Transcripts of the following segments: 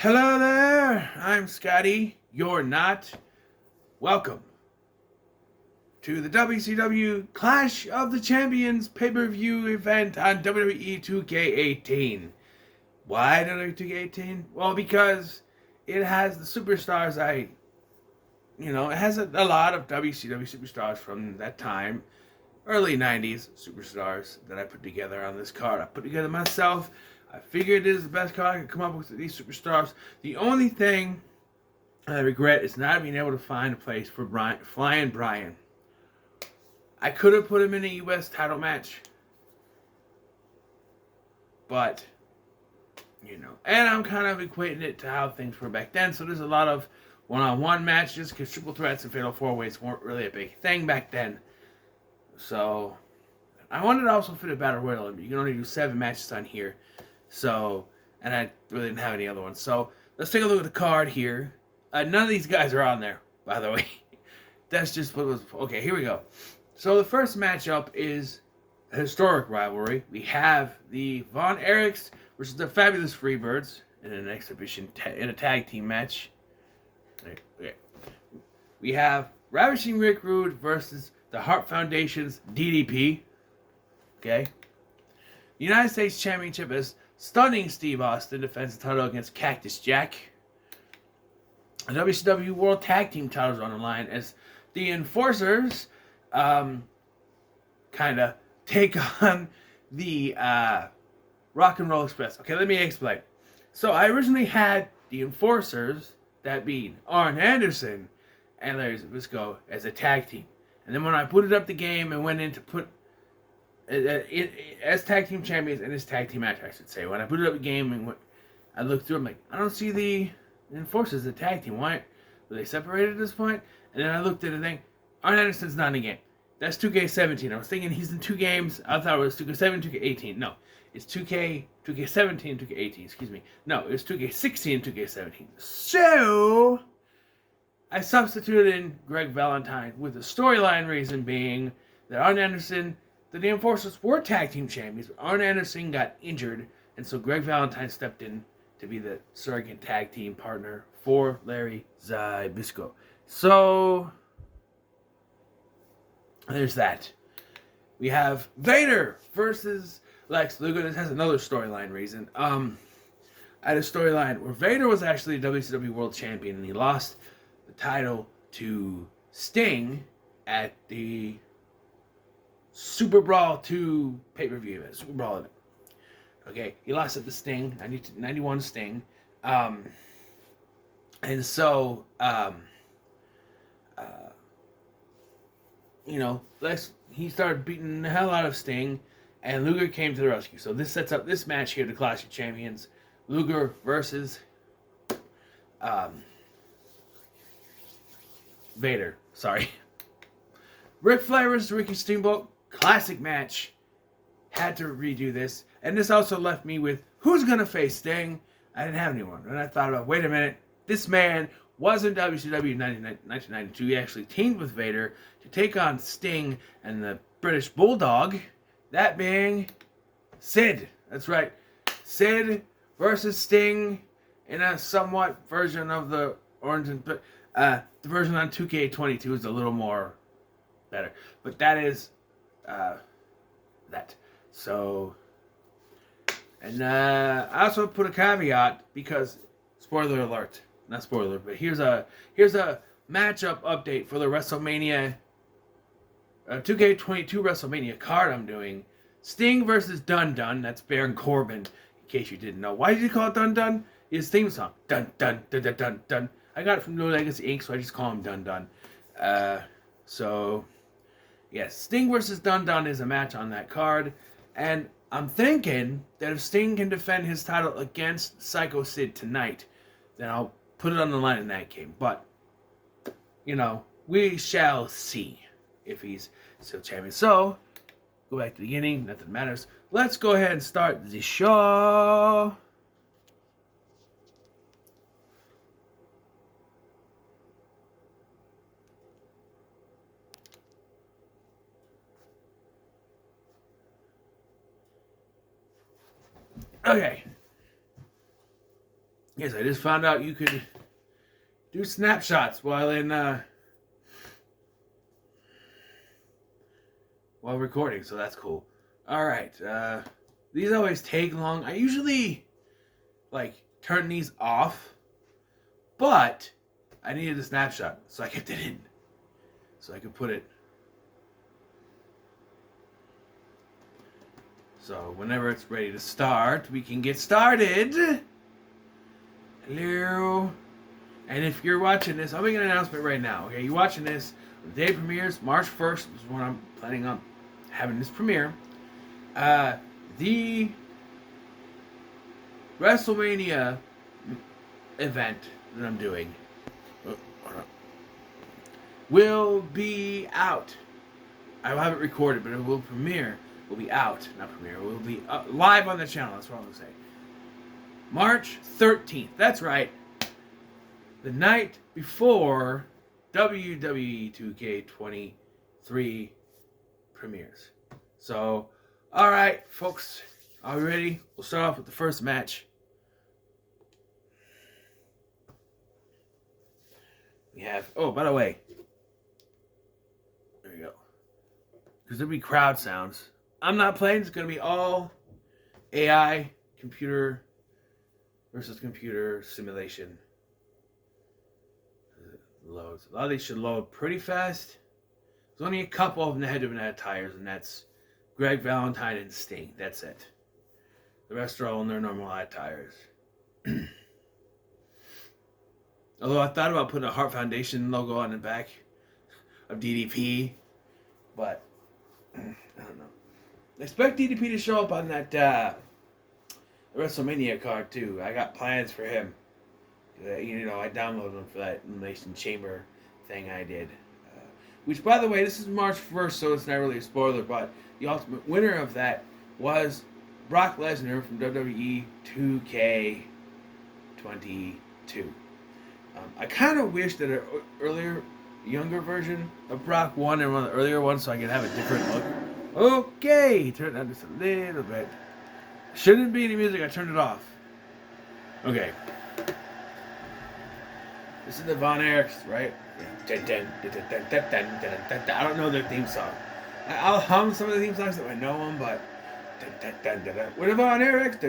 Hello there, I'm Scotty. You're not. Welcome to the WCW Clash of the Champions pay-per-view event on WWE 2K18. Why WWE 2K18? Well, because it has the superstars it has a lot of WCW superstars from that time, early 90s superstars that I put together on this card. I put together myself. I figured it is the best card I could come up with these superstars. The only thing I regret is not being able to find a place for Flying Brian. I could have put him in a U.S. title match, but, and I'm kind of equating it to how things were back then, so there's a lot of one-on-one matches, because triple threats and fatal four-ways weren't really a big thing back then. So, I wanted to also fit a battle royal in, but you can only do 7 matches on here. So, and I really didn't have any other ones. So, let's take a look at the card here. None of these guys are on there, by the way. That's just what was... Okay, here we go. So, the first matchup is a historic rivalry. We have the Von Erichs versus the Fabulous Freebirds in an exhibition, in a tag team match. Okay. We have Ravishing Rick Rude versus the Hart Foundation's DDP. Okay. The United States Championship is Stunning Steve Austin defends the title against Cactus Jack. The WCW World Tag Team titles are on the line as the Enforcers kind of take on the Rock and Roll Express. Okay, let me explain. So I originally had the Enforcers, that being Arn Anderson and Larry Zbyszko, as a tag team. And then when I booted up the game and went in to put as tag team champions in this tag team match, I should say. When I booted up the game and I looked through, I'm like, I don't see the Enforcers, the tag team. Why were they separated at this point? And then I looked at the thing. Arn Anderson's not in the game. That's 2K17. I was thinking he's in 2 games. I thought it was 2K7, 2K18. No, it's 2K17, 2K18. Excuse me. No, it was 2K16, 2K17. So I substituted in Greg Valentine with the storyline reason being that Arn Anderson. The Enforcers were tag team champions, but Arn Anderson got injured, and so Greg Valentine stepped in to be the surrogate tag team partner for Larry Zbyszko. So, there's that. We have Vader versus Lex Luger. This has another storyline reason. I had a storyline where Vader was actually WCW World Champion, and he lost the title to Sting at the Super Brawl 2 pay-per-view event. Super Brawl event. Okay, he lost at the Sting, 91 Sting. And so, he started beating the hell out of Sting, and Luger came to the rescue. So this sets up this match here, the Clash of Champions. Luger versus Vader. Sorry. Ric Flair versus Ricky Steamboat. Classic match. Had to redo this. And this also left me with, who's going to face Sting? I didn't have anyone. And I thought about, wait a minute. This man was in WCW in 1992. He actually teamed with Vader to take on Sting and the British Bulldog. That being Sid. That's right. Sid versus Sting in a somewhat version of the Orange. But the version on 2K22 is a little more better. But that is that. So, and I also put a caveat because, spoiler alert, not spoiler, but here's a matchup update for the WrestleMania 2K22 WrestleMania card I'm doing. Sting versus Dun Dun. That's Baron Corbin. In case you didn't know, why did you call it Dun Dun? His theme song, Dun Dun Dun Dun Dun Dun. I got it from No Legacy Inc., so I just call him Dun Dun. So. Yes, Sting versus Dun Dun is a match on that card. And I'm thinking that if Sting can defend his title against Psycho Sid tonight, then I'll put it on the line in that game. But, we shall see if he's still champion. So, go back to the beginning. Nothing matters. Let's go ahead and start the show. Okay. Yes, I just found out you could do snapshots while recording, so that's cool. All right, these always take long. I usually turn these off, but I needed a snapshot, so I kept it in, so I could put it. So whenever it's ready to start, we can get started. Hello. And if you're watching this, I'll make an announcement right now. Okay, you're watching this. The day premieres March 1st is when I'm planning on having this premiere. The WrestleMania event that I'm doing will be out. I will have it recorded, but it will premiere. Will be out, not premiere. It will be live on the channel. That's what I'm gonna say. March 13th. That's right. The night before WWE 2K23 premieres. So, all right, folks, are we ready? We'll start off with the first match. We have. Oh, by the way, there we go. Because there'll be crowd sounds. I'm not playing. It's going to be all AI, computer versus computer simulation. Loads. A lot of these should load pretty fast. There's only a couple of them that had tires, and that's Greg Valentine and Sting. That's it. The rest are all in their normal tires. Although I thought about putting a Heart Foundation logo on the back of DDP, but I don't know. I expect DDP to show up on that WrestleMania card too. I got plans for him. I downloaded him for that Elimination Chamber thing I did. Which, by the way, this is March 1st, so it's not really a spoiler, but the ultimate winner of that was Brock Lesnar from WWE 2K22. I kind of wish that an earlier, younger version of Brock won in one of the earlier ones so I could have a different look. Okay, turn it down just a little bit. Shouldn't be any music, I turned it off. Okay. This is the Von Erichs, right? I don't know their theme song. I'll hum some of the theme songs if I know them, but with the Von Erichs,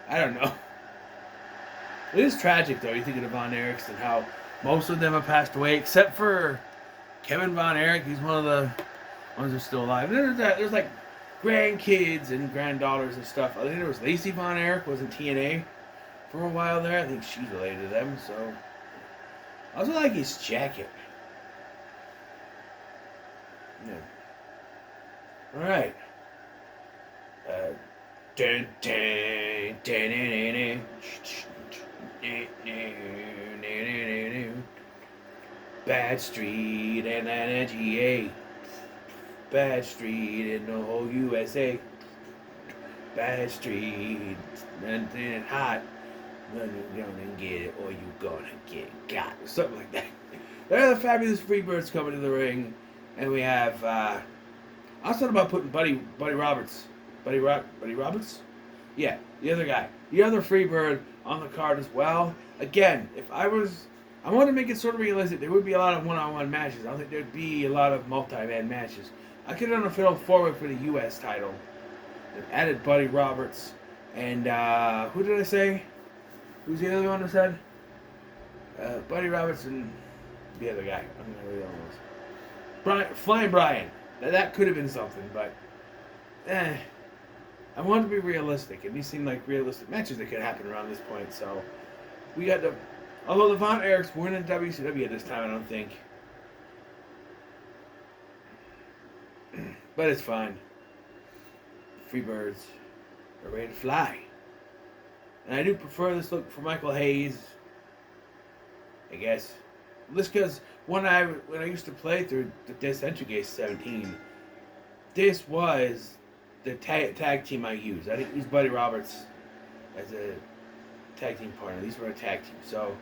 I don't know. It is tragic, though. You think of the Von Erichs and how most of them have passed away, except for Kevin Von Erich. He's one of the ones who's still alive. And there's like grandkids and granddaughters and stuff. I think there was Lacey Von Erich was in TNA for a while there. I think she's related to them. So I also like his jacket. Yeah. All right. Bad Street and NGA. Bad Street in the whole USA. Bad Street and hot. You're gonna get it or you gonna get got. Something like that. There are the fabulous Freebirds coming to the ring. And we have I was talking about putting Buddy Roberts. Buddy Roberts? Yeah, the other guy. The other Freebird on the card as well. Again, I want to make it sort of realistic. There would be a lot of one-on-one matches. I don't think there'd be a lot of multi-man matches. I could have done a fatal four-way for the U.S. title. And added Buddy Roberts. And, who did I say? Who's the other one I said? Buddy Roberts and the other guy. I'm not really on those. Flying Brian. That could have been something, but I wanted to be realistic, and these seem like realistic matches that could happen around this point. So we got although the Von Erichs weren't in WCW at this time, I don't think, but it's fine. Freebirds are ready to fly, and I do prefer this look for Michael Hayes, I guess. Just because when I used to play through this Entry Gate 17, this was the tag team I used. I didn't use Buddy Roberts as a tag team partner. These were a tag team. So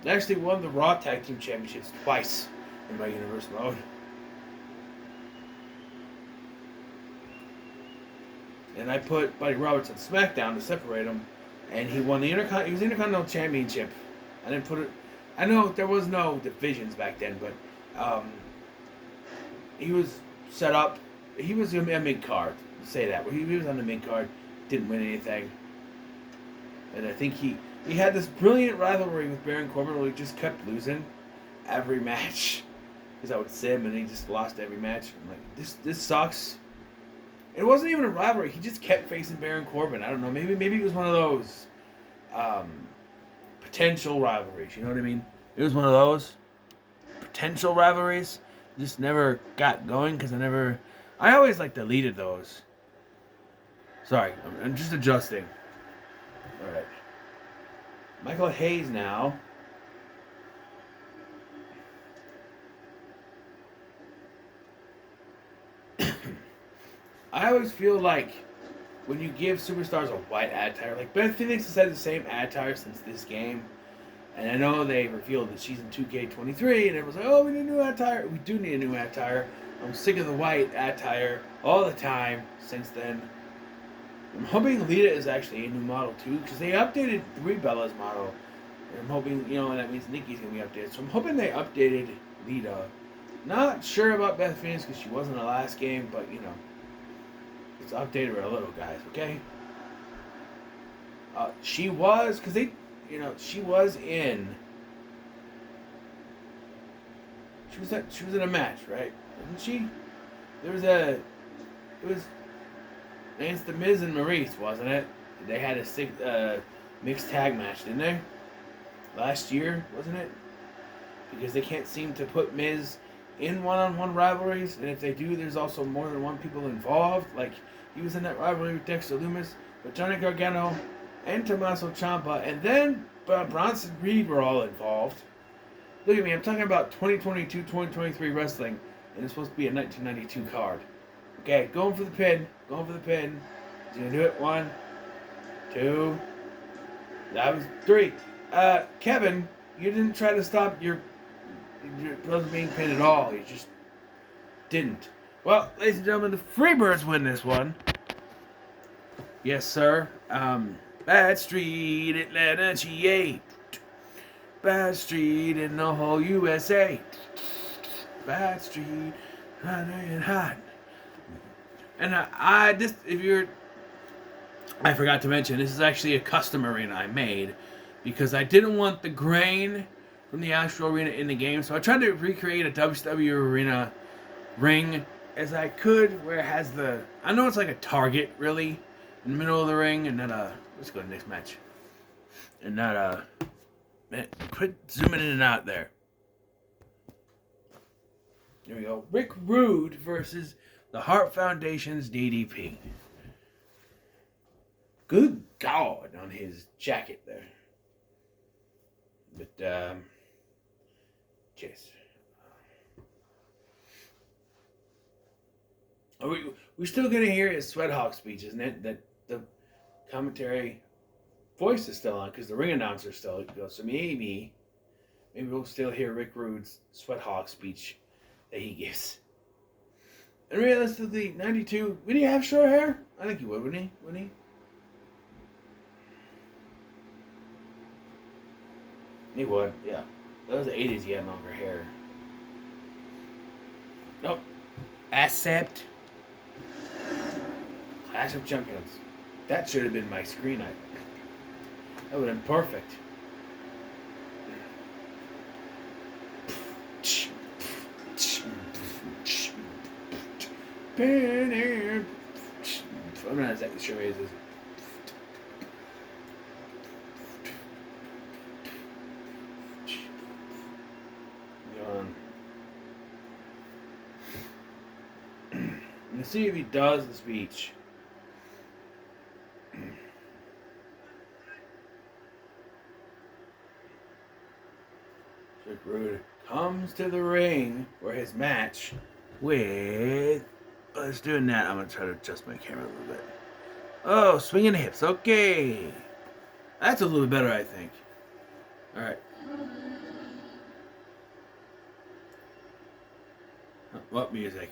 I actually won the Raw Tag Team Championships twice in my Universe mode. and I put Buddy Roberts on SmackDown to separate them, and he won the He was the Intercontinental Championship. I didn't put it. I know there was no divisions back then, but he was set up. He was a mid card. Say that. He was on the mid card. Didn't win anything, and I think he had this brilliant rivalry with Baron Corbin where he just kept losing every match. Because I would sit him and he just lost every match. I'm like, this sucks. It wasn't even a rivalry. He just kept facing Baron Corbin. I don't know. Maybe it was one of those potential rivalries. You know what I mean? It was one of those potential rivalries. Just never got going because I always like deleted those. Sorry, I'm just adjusting. All right. Michael Hayes now. I always feel like when you give superstars a white attire, like Beth Phoenix has had the same attire since this game, and I know they revealed that she's in 2K23, and everyone's like, oh, we need a new attire. We do need a new attire. I'm sick of the white attire all the time since then. I'm hoping Lita is actually a new model too, because they updated Brie Bella's model, and I'm hoping, and that means Nikki's going to be updated. So I'm hoping they updated Lita. Not sure about Beth Phoenix because she wasn't in the last game, but, let's update her a little, guys, okay? She was, because she was in a match, right? Wasn't she? It was against The Miz and Maurice, wasn't it? They had a mixed tag match, didn't they? Last year, wasn't it? Because they can't seem to put Miz in one-on-one rivalries, and if they do, there's also more than one people involved. Like, he was in that rivalry with Dexter Lumis, with Johnny Gargano, and Tommaso Ciampa, and then Bronson Reed were all involved. Look at me, I'm talking about 2022, 2023 wrestling, and it's supposed to be a 1992 card. Okay, going for the pin. He's gonna do it. 1, 2. That was 3. Kevin, you didn't try to stop your brother being pinned at all. You just didn't. Well, ladies and gentlemen, the Freebirds win this one. Yes, sir. Bad Street, Atlanta, GA. Bad Street in the whole USA. Bad Street, hot and hot. And I forgot to mention, this is actually a custom arena I made because I didn't want the grain from the actual arena in the game, so I tried to recreate a WCW arena ring as I could, where it has I know it's like a target, really, in the middle of the ring, and then, let's go to the next match. And not, man, quit zooming in and out there. Here we go. Rick Rude versus the Hart Foundation's DDP. Good God on his jacket there. But, cheers. We're still going to hear his Sweat Hawk speech, isn't it? That the commentary voice is still on because the ring announcer still goes. So maybe we'll still hear Rick Rude's Sweat Hawk speech that he gives. And realistically, 92, would he have short hair? I think he would, wouldn't he? He would, yeah. That was the 80s, he had longer hair. Nope. Accept. Clash of Champions. That should have been my screen item. That would have been perfect. I'm not exactly sure what it is. Let's see if he does the speech. Rick Rude comes to the ring for his match with... Let's do that. I'm going to try to adjust my camera a little bit. Oh, swinging the hips. Okay. That's a little bit better, I think. Alright. What music?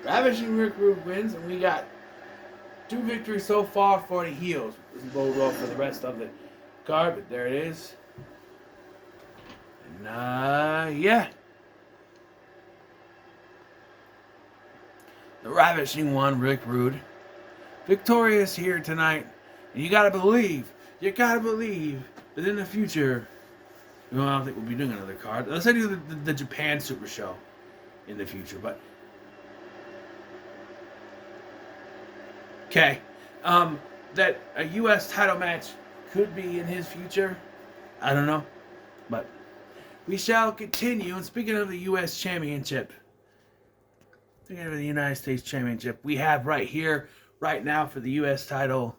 Ravishing Rick Rude wins, and we got 2 victories so far for the heels. Doesn't bode well for the rest of the card, but there it is. And, yeah. The Ravishing one, Rick Rude, victorious here tonight. And you gotta believe that in the future, well, I don't think we'll be doing another card. Let's say do the Japan Super Show in the future, but okay. That a U.S. title match could be in his future. I don't know, but we shall continue. And speaking of the U.S. Championship, speaking of the United States Championship, we have right here, right now for the U.S. title,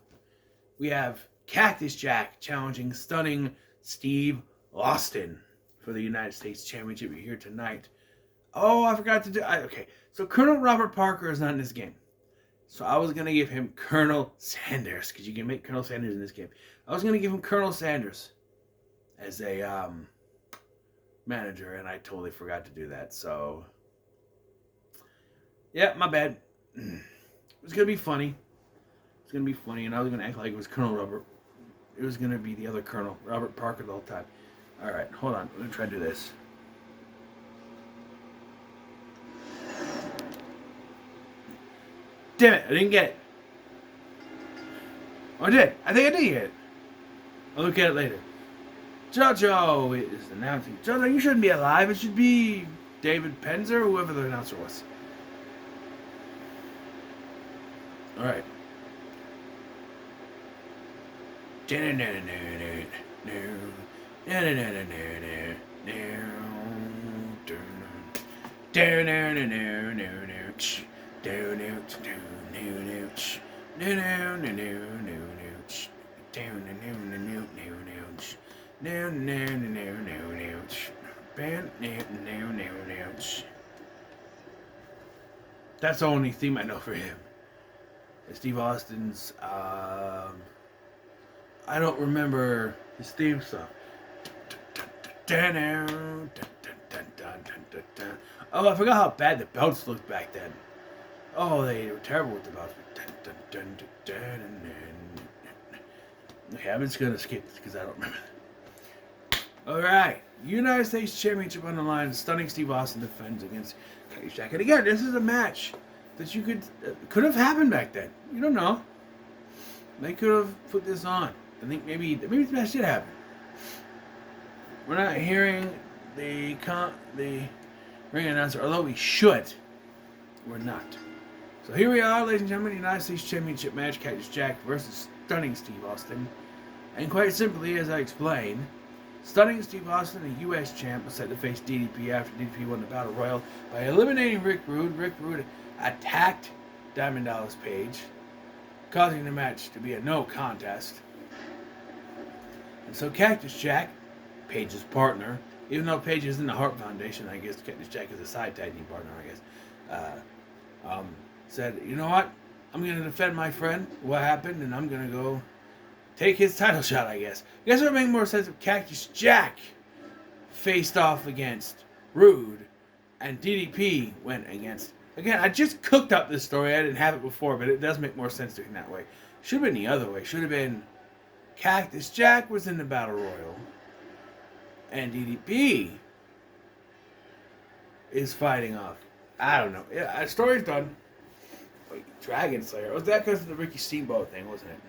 we have Cactus Jack challenging Stunning Steve Austin for the United States Championship here tonight. Oh, I forgot to do... okay, so Colonel Robert Parker is not in this game. So I was going to give him Colonel Sanders, because you can make Colonel Sanders in this game. I was going to give him Colonel Sanders as a manager, and I totally forgot to do that. So, yeah, my bad. It was going to be funny. It's going to be funny, and I was going to act like it was Colonel Robert. It was going to be the other Colonel, Robert Parker, the whole time. All right, hold on. I'm going to try to do this. Damn it, I didn't get it. Oh, I did. I think I did get it. I'll look at it later. JoJo is announcing. JoJo, you shouldn't be alive. It should be David Penzer or whoever the announcer was. All right. That's the only theme I know for him. Steve Austin's, I don't remember his theme song. Oh, I forgot how bad the belts looked back then. Oh, they were terrible with the belts. Okay, I'm just going to skip this because I don't remember. Alright, United States Championship on the line. Stunning Steve Austin defends against Cactus Jack. And again, this is a match that you could have happened back then. You don't know. They could have put this on. I think maybe this match did happen. We're not hearing the ring announcer, although we should. We're not. So here we are, ladies and gentlemen, United States Championship match, Cactus Jack versus Stunning Steve Austin. And quite simply, as I explained, Stunning Steve Austin, a U.S. champ, was set to face DDP after DDP won the Battle Royal by eliminating Rick Rude. Rick Rude attacked Diamond Dallas Page, causing the match to be a no contest. And so Cactus Jack, Page's partner, even though Page is in the Hart Foundation, I guess Cactus Jack is a side tag team partner, I guess, said, you know what? I'm going to defend my friend, what happened, and I'm going to go take his title shot, I guess. I guess it would make more sense if Cactus Jack faced off against Rude and DDP went against... Again, I just cooked up this story. I didn't have it before, but it does make more sense doing that way. Should have been the other way. Should have been Cactus Jack was in the Battle Royal and DDP is fighting off. I don't know. Yeah, story's done. Wait, Dragon Slayer. Was that because of the Ricky Steamboat thing, wasn't it?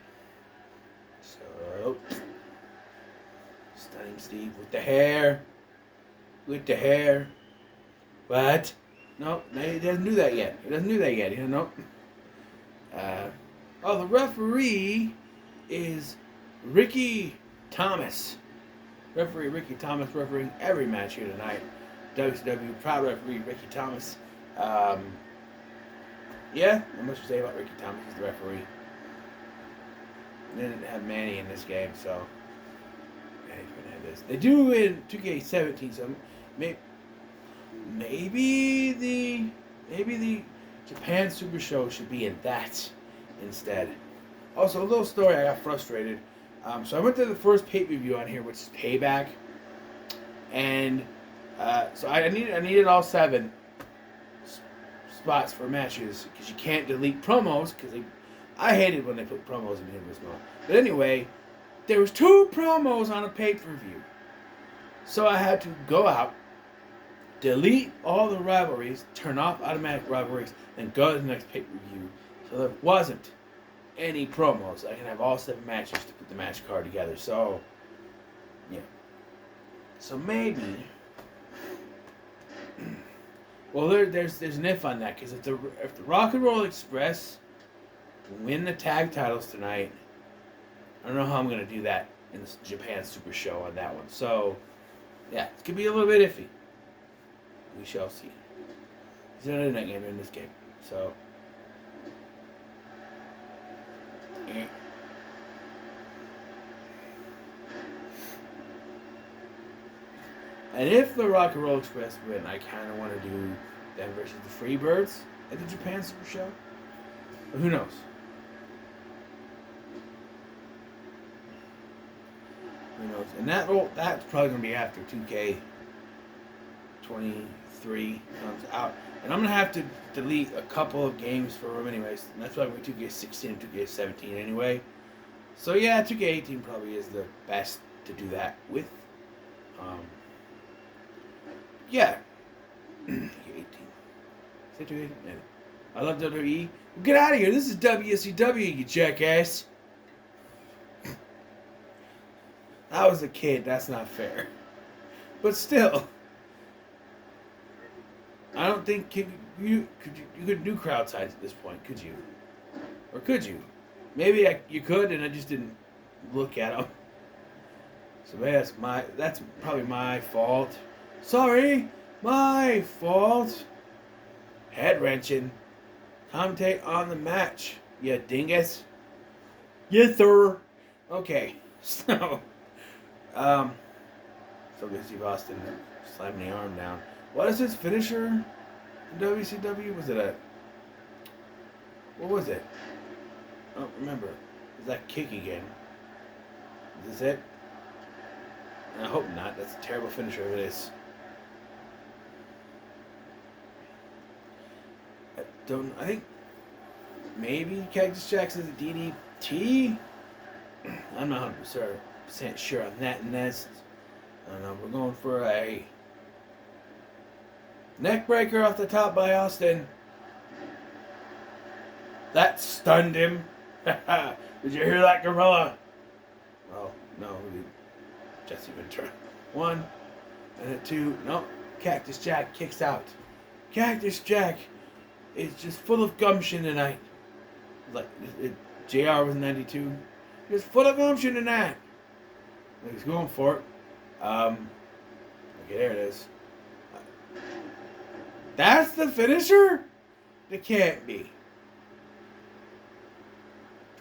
So, Stunning Steve with the hair. With the hair. What? No, he doesn't do that yet. He doesn't do that yet. You know? Oh, the referee is Ricky Thomas. Referee Ricky Thomas refereeing every match here tonight. WCW proud referee Ricky Thomas. Yeah, not much to say about Ricky Thomas. He's the referee. They didn't have Manny in this game, so Manny's gonna have this. They do in 2K17, so maybe the Japan Super Show should be in that instead. Also, a little story. I got frustrated. So I went to the first pay-per-view on here, which is Payback, and so I needed all 7 spots for matches because you can't delete promos because I hated when they put promos in Universe Mode. But anyway, there was 2 promos on a pay-per-view. So I had to go out, delete all the rivalries, turn off automatic rivalries, and go to the next pay-per-view. So there wasn't any promos. I can have all 7 matches to put the match card together. So, yeah. So maybe... Well, there's an if on that, because if the Rock and Roll Express win the tag titles tonight, I don't know how I'm going to do that in the Japan Super Show on that one. So, yeah, it could be a little bit iffy. We shall see. He's an internet gamer in this game, so. And if the Rock and Roll Express win, I kind of want to do them versus the Freebirds at the Japan Super Show. But who knows? Who knows? And that's probably going to be after 2K23 comes out. And I'm going to have to delete a couple of games for them anyways. And that's why we're 2K16 and 2K17 anyway. So yeah, 2K18 probably is the best to do that with. Yeah. 2K18. Say 2K18? Yeah. I love WWE. Get out of here. This is WCW, you jackass. I was a kid. That's not fair. But still, I don't think you could do crowd size at this point, could you? Or could you? Maybe you could, and I just didn't look at them. So that's probably my fault. Sorry, my fault. Head wrenching. Commentate on the match, you dingus. Yes, sir. Okay, so good Steve Austin slamming the arm down. What is his finisher in WCW? What was it? I don't remember. Is that kick again? Is this it? I hope not. That's a terrible finisher if it is. I think maybe Cactus Jack's is a DDT? I'm not 100% sure on that. And that's, I don't know. We're going for a neck breaker off the top by Austin. That stunned him. Did you hear that, gorilla? Well, no. Jesse Ventura. 1 and a 2. No. Cactus Jack kicks out. Cactus Jack is just full of gumption tonight. Like JR was 92. Just full of gumption tonight. He's going for it. Okay, there it is. That's the finisher? It can't be.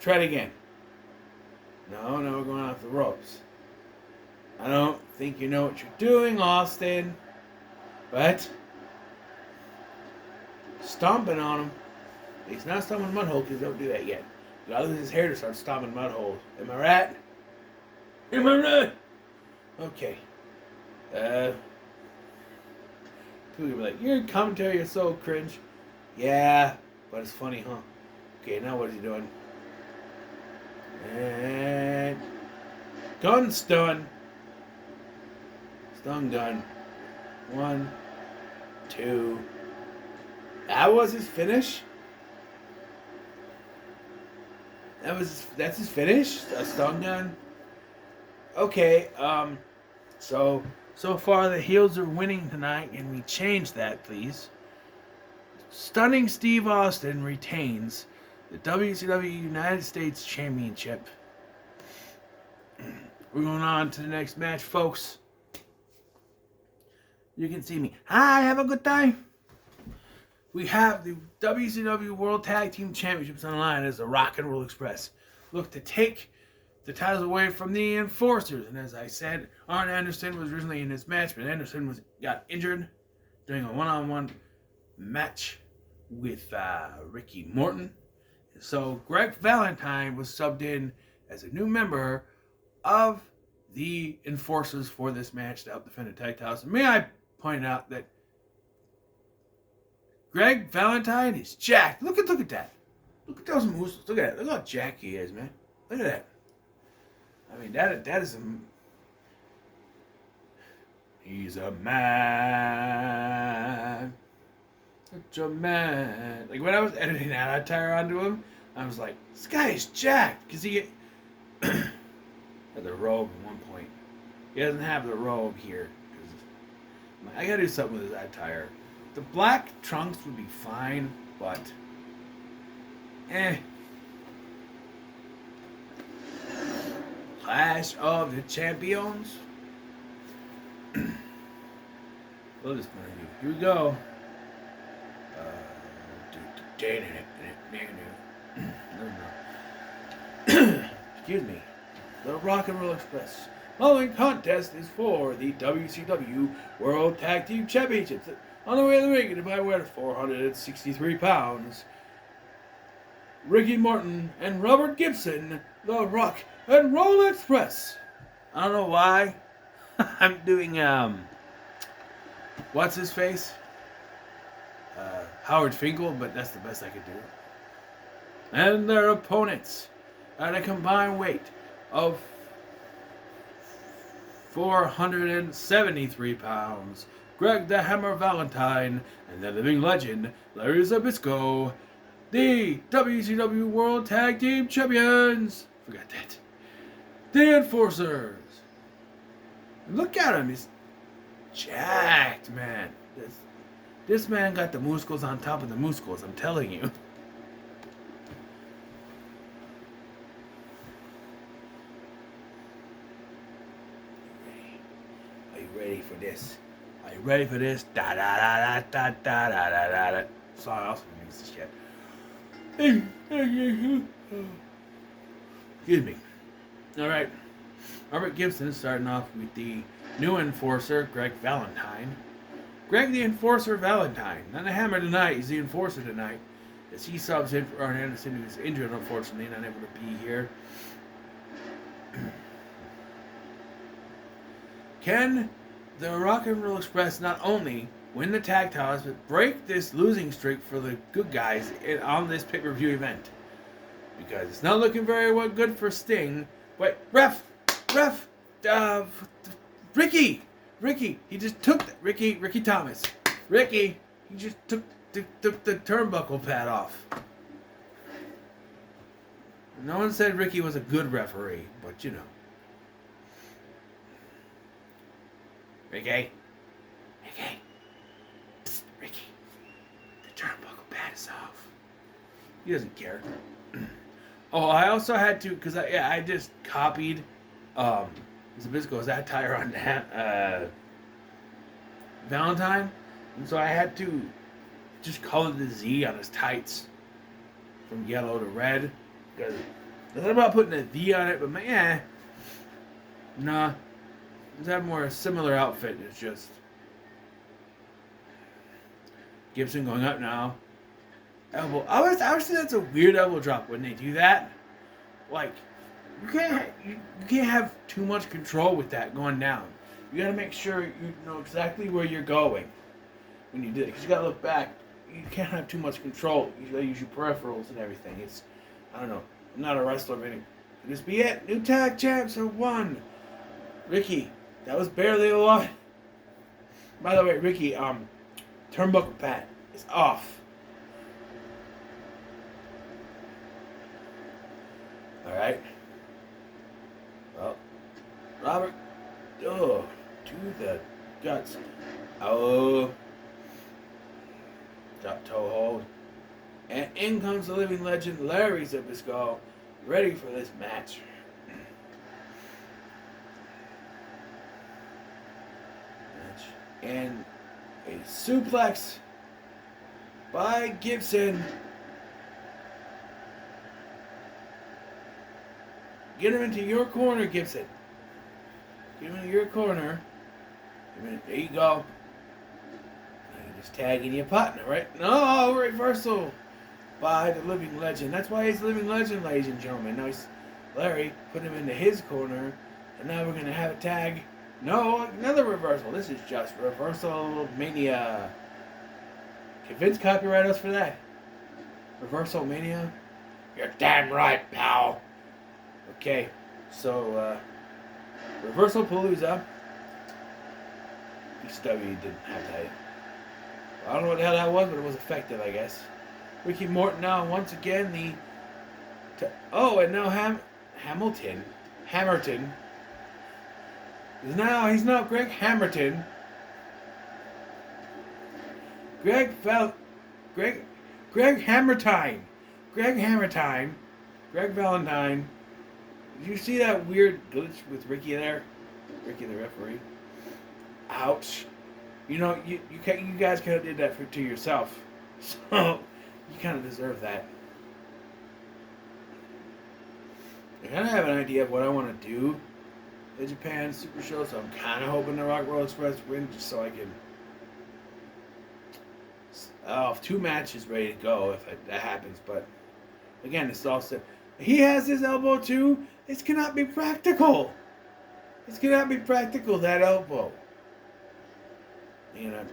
Try it again. No, we're going off the ropes. I don't think you know what you're doing, Austin. But stomping on him. He's not stomping mud hole because don't do that yet. You gotta lose his hair to start stomping mud holes. Am I right? Am I right? Okay. People will be like, your commentary is so cringe. Yeah, but it's funny, huh? Okay, now what is he doing? And gun stun. Stun gun. 1, 2. That was his finish? That's his finish? A stun gun? Okay, so far the heels are winning tonight, and we change that, please. Stunning Steve Austin retains the WCW United States Championship. We're going on to the next match, folks. You can see me. Hi, have a good time. We have the WCW World Tag Team Championships on the line as the Rock and Roll Express look to take the titles away from the Enforcers. And as I said, Arn Anderson was originally in this match, but Anderson got injured during a one-on-one match with Ricky Morton. So Greg Valentine was subbed in as a new member of the Enforcers for this match to help defend the tag titles. And may I point out that Greg Valentine is jacked. Look at that. Look at those muscles. Look at that. Look how jacked he is, man. Look at that. I mean, that is a... He's a man. Such a man. Like, when I was editing that attire onto him, I was like, this guy is jacked. Because he had the robe at one point. He doesn't have the robe here. I gotta do something with his attire. The black trunks would be fine, but... Clash of the Champions. What is going to do? Here we go. Excuse me. The Rock and Roll Express. Following contest is for the WCW World Tag Team Championships. On the way to the ring, and by weight of 463 pounds, Ricky Morton and Robert Gibson, the Rock and Roll Express. I don't know why I'm doing what's his face? Howard Finkel, but that's the best I could do. And their opponents at a combined weight of 473 pounds, Greg the Hammer Valentine and the living legend Larry Zbyszko, the WCW World Tag Team Champions. Forgot that. The Enforcers. Look at him, he's jacked, man. This man got the muscles on top of the muscles, I'm telling you. Are you ready for this? Are you ready for this? Da da da da da da da da da. Sorry, I also use this shit. Excuse me. Alright. Robert Gibson is starting off with the new enforcer, Greg Valentine. Greg the Enforcer Valentine. Not the Hammer tonight, he's the Enforcer tonight. As he subs in for Arn Anderson, who is injured, unfortunately, not able to be here. Can the Rock and Roll Express not only win the tag titles, but break this losing streak for the good guys on this pay-per-view event? Because it's not looking very well good for Sting. Wait, ref, Ricky, he just took Ricky Thomas. He just took the turnbuckle pad off. No one said Ricky was a good referee, but you know. Ricky. Psst, Ricky. The turnbuckle pad is off. He doesn't care. Oh, I also had to, because I just copied Zbyszko's attire on Valentine, and so I had to just color the Z on his tights from yellow to red, because nothing about putting a V on it, but man, nah, just have more similar outfit. It's just Gibson going up now. Elbow. I was thinking that's a weird elbow drop when they do that. Like, you can't have too much control with that going down. You gotta make sure you know exactly where you're going when you do it. Because you gotta look back. You can't have too much control. You gotta use your peripherals and everything. It's, I don't know. I'm not a wrestler, but could this be it? New tag champs have won. Ricky, that was barely a lot. By the way, Ricky, turnbuckle pad is off. Alright. Well, Robert, to the guts. Oh. Drop toe hold. And in comes the living legend, Larry Zbyszko, ready for this match. And a suplex by Gibson. Get him into your corner, Gibson. Get him into your corner. There you go. You're just tagging your partner, right? No, reversal by the living legend. That's why he's the living legend, ladies and gentlemen. Now Larry put him into his corner, and now we're going to have a tag. No, another reversal. This is just reversal mania. Can Vince copyright us for that? Reversal Mania? You're damn right, pal. Okay, so, Reversal Palooza. WCW didn't have that. I don't know what the hell that was, but it was effective, I guess. Ricky Morton now, once again, and now Hammerton. He's now Greg Hammerton. Greg Hammertine. Greg Valentine. Did you see that weird glitch with Ricky there? Ricky the referee. Ouch. You know, you guys kind of did that to yourself. So, you kind of deserve that. I kind of have an idea of what I want to do at Japan Super Show, so I'm kind of hoping the Rock Roll Express win just so I can... have 2 matches ready to go if that happens, but again, it's all set. He has his elbow too. This cannot be practical. That elbow. There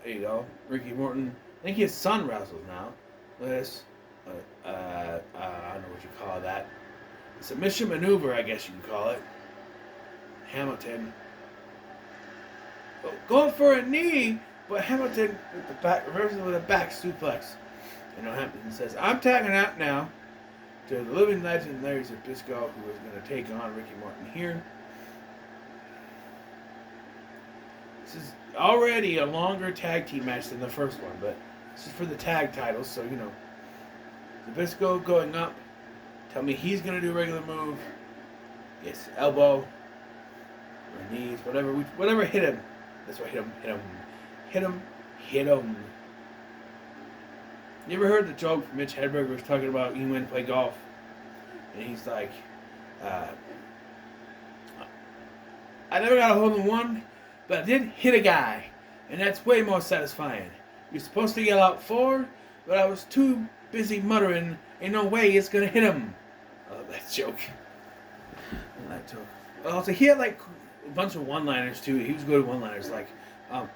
you go. Ricky Morton. I think his son wrestles now. Look at this. I don't know what you call that. A submission maneuver, I guess you can call it. Hamilton. Going for a knee, but Hamilton with the back, reversing with a back suplex. Hamilton says, I'm tagging out now to the living legend Larry Zbyszko, who is going to take on Ricky Morton here. This is already a longer tag team match than the first one, but this is for the tag titles, so Zbyszko going up. Tell me he's going to do a regular move. Yes, elbow, or knees, whatever hit him. That's what hit him. You ever heard the joke Mitch Hedberg was talking about he went to play golf? And he's like, I never got a hole in one, but I did hit a guy. And that's way more satisfying. You're supposed to yell out 4, but I was too busy muttering, ain't no way it's gonna hit him. I love that joke. Also, he had like a bunch of one-liners too. He was good at one-liners. Like, I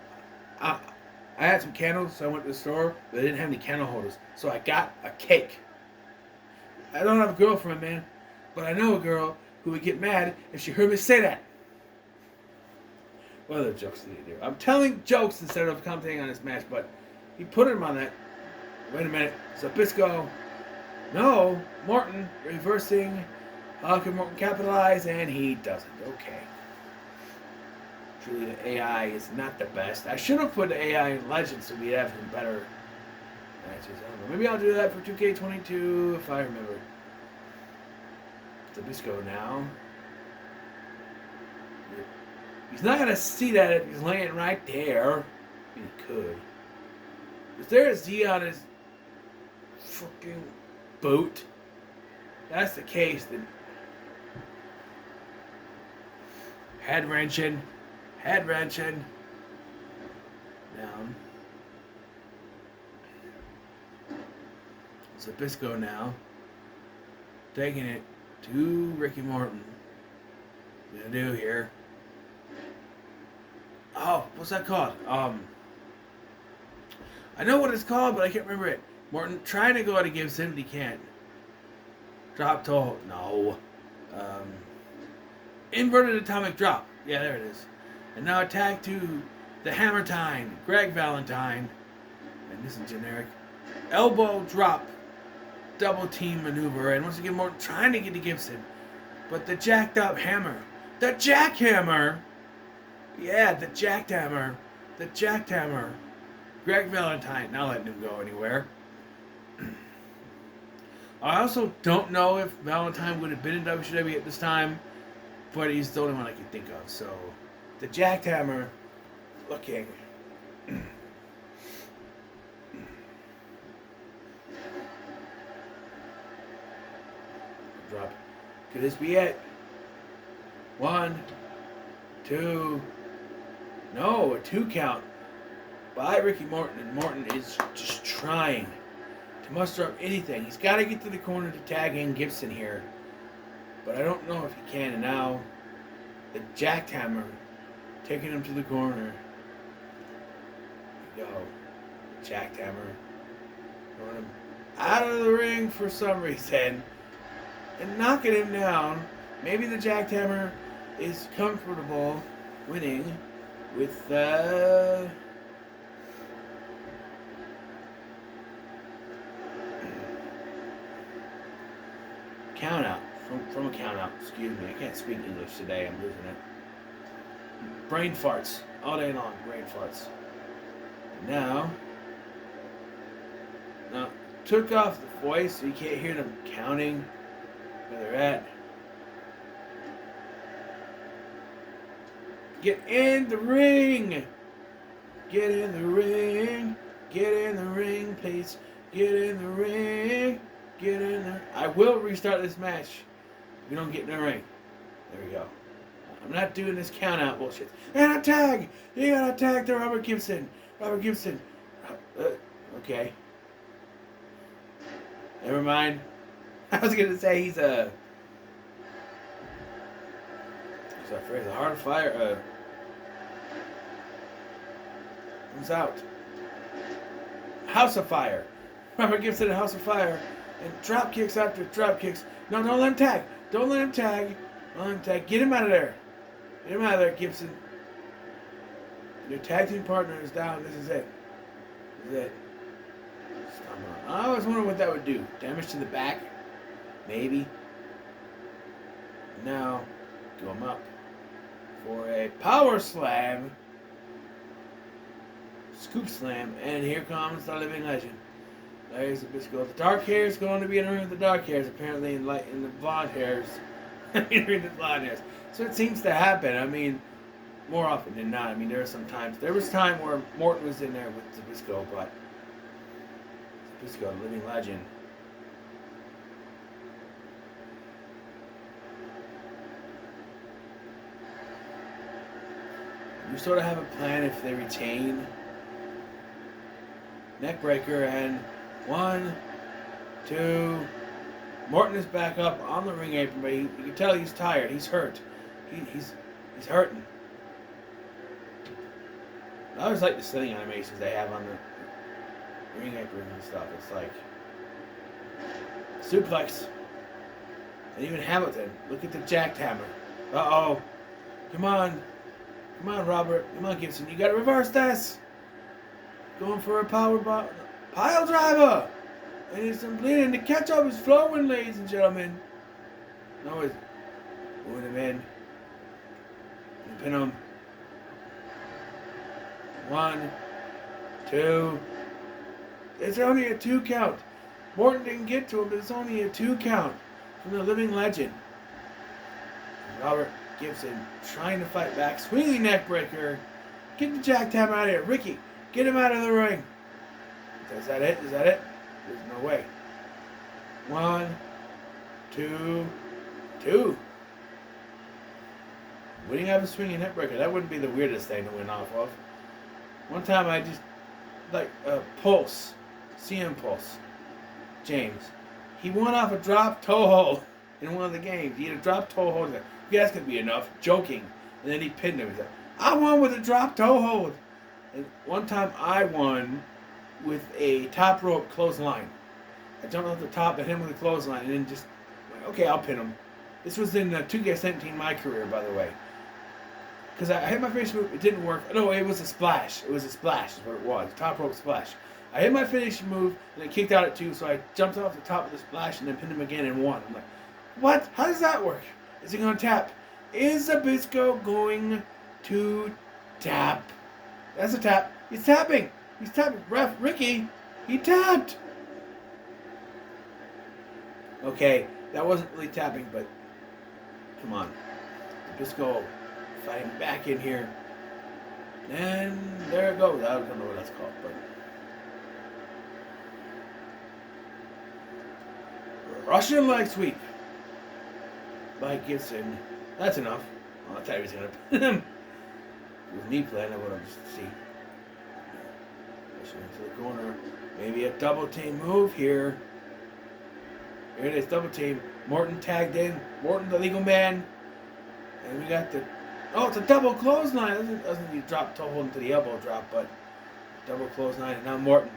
had some candles, so I went to the store, but they didn't have any candle holders. So I got a cake. I don't have a girlfriend, man, but I know a girl who would get mad if she heard me say that. What other jokes did he do? I'm telling jokes instead of commenting on this match, but he put him on that. Wait a minute. Zbyszko. No. Morton reversing. How can Morton capitalize? And he doesn't. Okay. Truly, the AI is not the best. I should have put the AI in Legends so we'd have some better matches. I don't know. Maybe I'll do that for 2K22 if I remember. Zbyszko now. He's not going to see that if he's laying right there. He could. Is there a Z on his fucking boot? If that's the case, then... Head wrenching. Down. Zbyszko now. Taking it to Ricky Morton. What gonna do here? Oh, what's that called? I know what it's called, but I can't remember it. Morton trying to go to Gibson, but he can't. Drop toe. No. Inverted atomic drop. Yeah, there it is. And now attack to the Hammertine, Greg Valentine. And this is generic. Elbow drop. Double team maneuver. And once again, Morton trying to get to Gibson. But the jacked up hammer. The jackhammer. Yeah, the jackhammer. The jackhammer. Greg Valentine. Not letting him go anywhere. I also don't know if Valentine would have been in WCW at this time. But he's the only one I can think of. So, the jackhammer looking. Drop. Could this be it? 1, 2. No, a 2 count by Ricky Morton. And Morton is just trying to muster up anything. He's got to get to the corner to tag in Gibson here. But I don't know if he can. And now the jackhammer taking him to the corner. There you go. jackhammer. Throwing him out of the ring for some reason. And knocking him down. Maybe the jackhammer is comfortable winning with the... count out. From a count out. Excuse me. I can't speak English today. I'm losing it. Brain farts. All day long. Brain farts. Now, took off the voice so you can't hear them counting where they're at. Get in the ring! Get in the ring! Get in the ring, please. Get in the ring! Get in there. I will restart this match if we don't get in the ring. There we go. I'm not doing this count out bullshit. And a tag! You gotta tag to Robert Gibson. Robert Gibson. Okay. Never mind. I was gonna say he's a heart of fire. Who's out? House of Fire. Robert Gibson, House of Fire. And drop kicks after drop kicks. No, don't let him tag. Don't let him tag. Don't let him tag. Get him out of there. Get him out of there, Gibson. Your tag team partner is down. This is it. This is it. I always wonder what that would do. Damage to the back? Maybe. Now, go him up for a power slam. Scoop slam. And here comes the living legend. There's the Bisco. The dark hair is going to be in the ring with the dark hairs, apparently in the blonde hairs. In the blonde hairs. So it seems to happen. I mean, more often than not. I mean, there was time where Morton was in there with Zabisco, but Zabisco, living legend. You sort of have a plan if they retain. Neckbreaker, and 1, 2. Morton is back up on the ring apron, but you can tell he's tired. He's hurt. He's hurting. I always like the sitting animations they have on the ring apron and stuff. It's like suplex. And even Hamilton. Look at the jackhammer. Uh-oh. Come on. Come on, Robert. Come on, Gibson. You got to reverse this. Going for a pile driver. And he's bleeding. The ketchup is flowing, ladies and gentlemen. No, it's moving him in. And pin him. 1, 2. It's only a 2 count. Morton didn't get to him, but it's only a 2 count from the living legend. Robert Gibson trying to fight back. Swinging neck breaker. Get the jackhammer out of here. Ricky, get him out of the ring. Is that it? Is that it? There's no way. 1, 2, 2. Winning off a swinging neck breaker. That wouldn't be the weirdest thing to win off of. One time I just, Pulse. CM Pulse. James. He won off a drop toe hold in one of the games. He had a drop toe hold. Yeah, that's going to be enough. Joking. And then he pinned him. He said, I won with a drop toe hold. And one time I won with a top rope clothesline. I jumped off the top and hit him with a clothesline and then just, okay, I'll pin him. This was in 2K17, my career, by the way. Because I hit my finish move, it didn't work. No, it was a splash. It was a splash is what it was. Top rope splash. I hit my finish move and it kicked out at 2, so I jumped off the top of the splash and then pinned him again and won. I'm like, what? How does that work? Is he going to tap? Is Zabisco going to tap? That's a tap. He's tapping. He's tapping. Ref, Ricky, he tapped. Okay, that wasn't really tapping, but come on. Zabisco fighting back in here. And there it goes. I don't know what that's called, but Russian leg sweep by Gibson. That's enough. Well, I thought he was going to pin him. With knee plan, I would have just see. Pushing into the corner. Maybe a double team move here. Here it is, double team. Morton tagged in. Morton, the legal man. And we got the... Oh, it's a double clothesline. Doesn't he drop toe hold into the elbow drop, but Double clothesline. And now Morton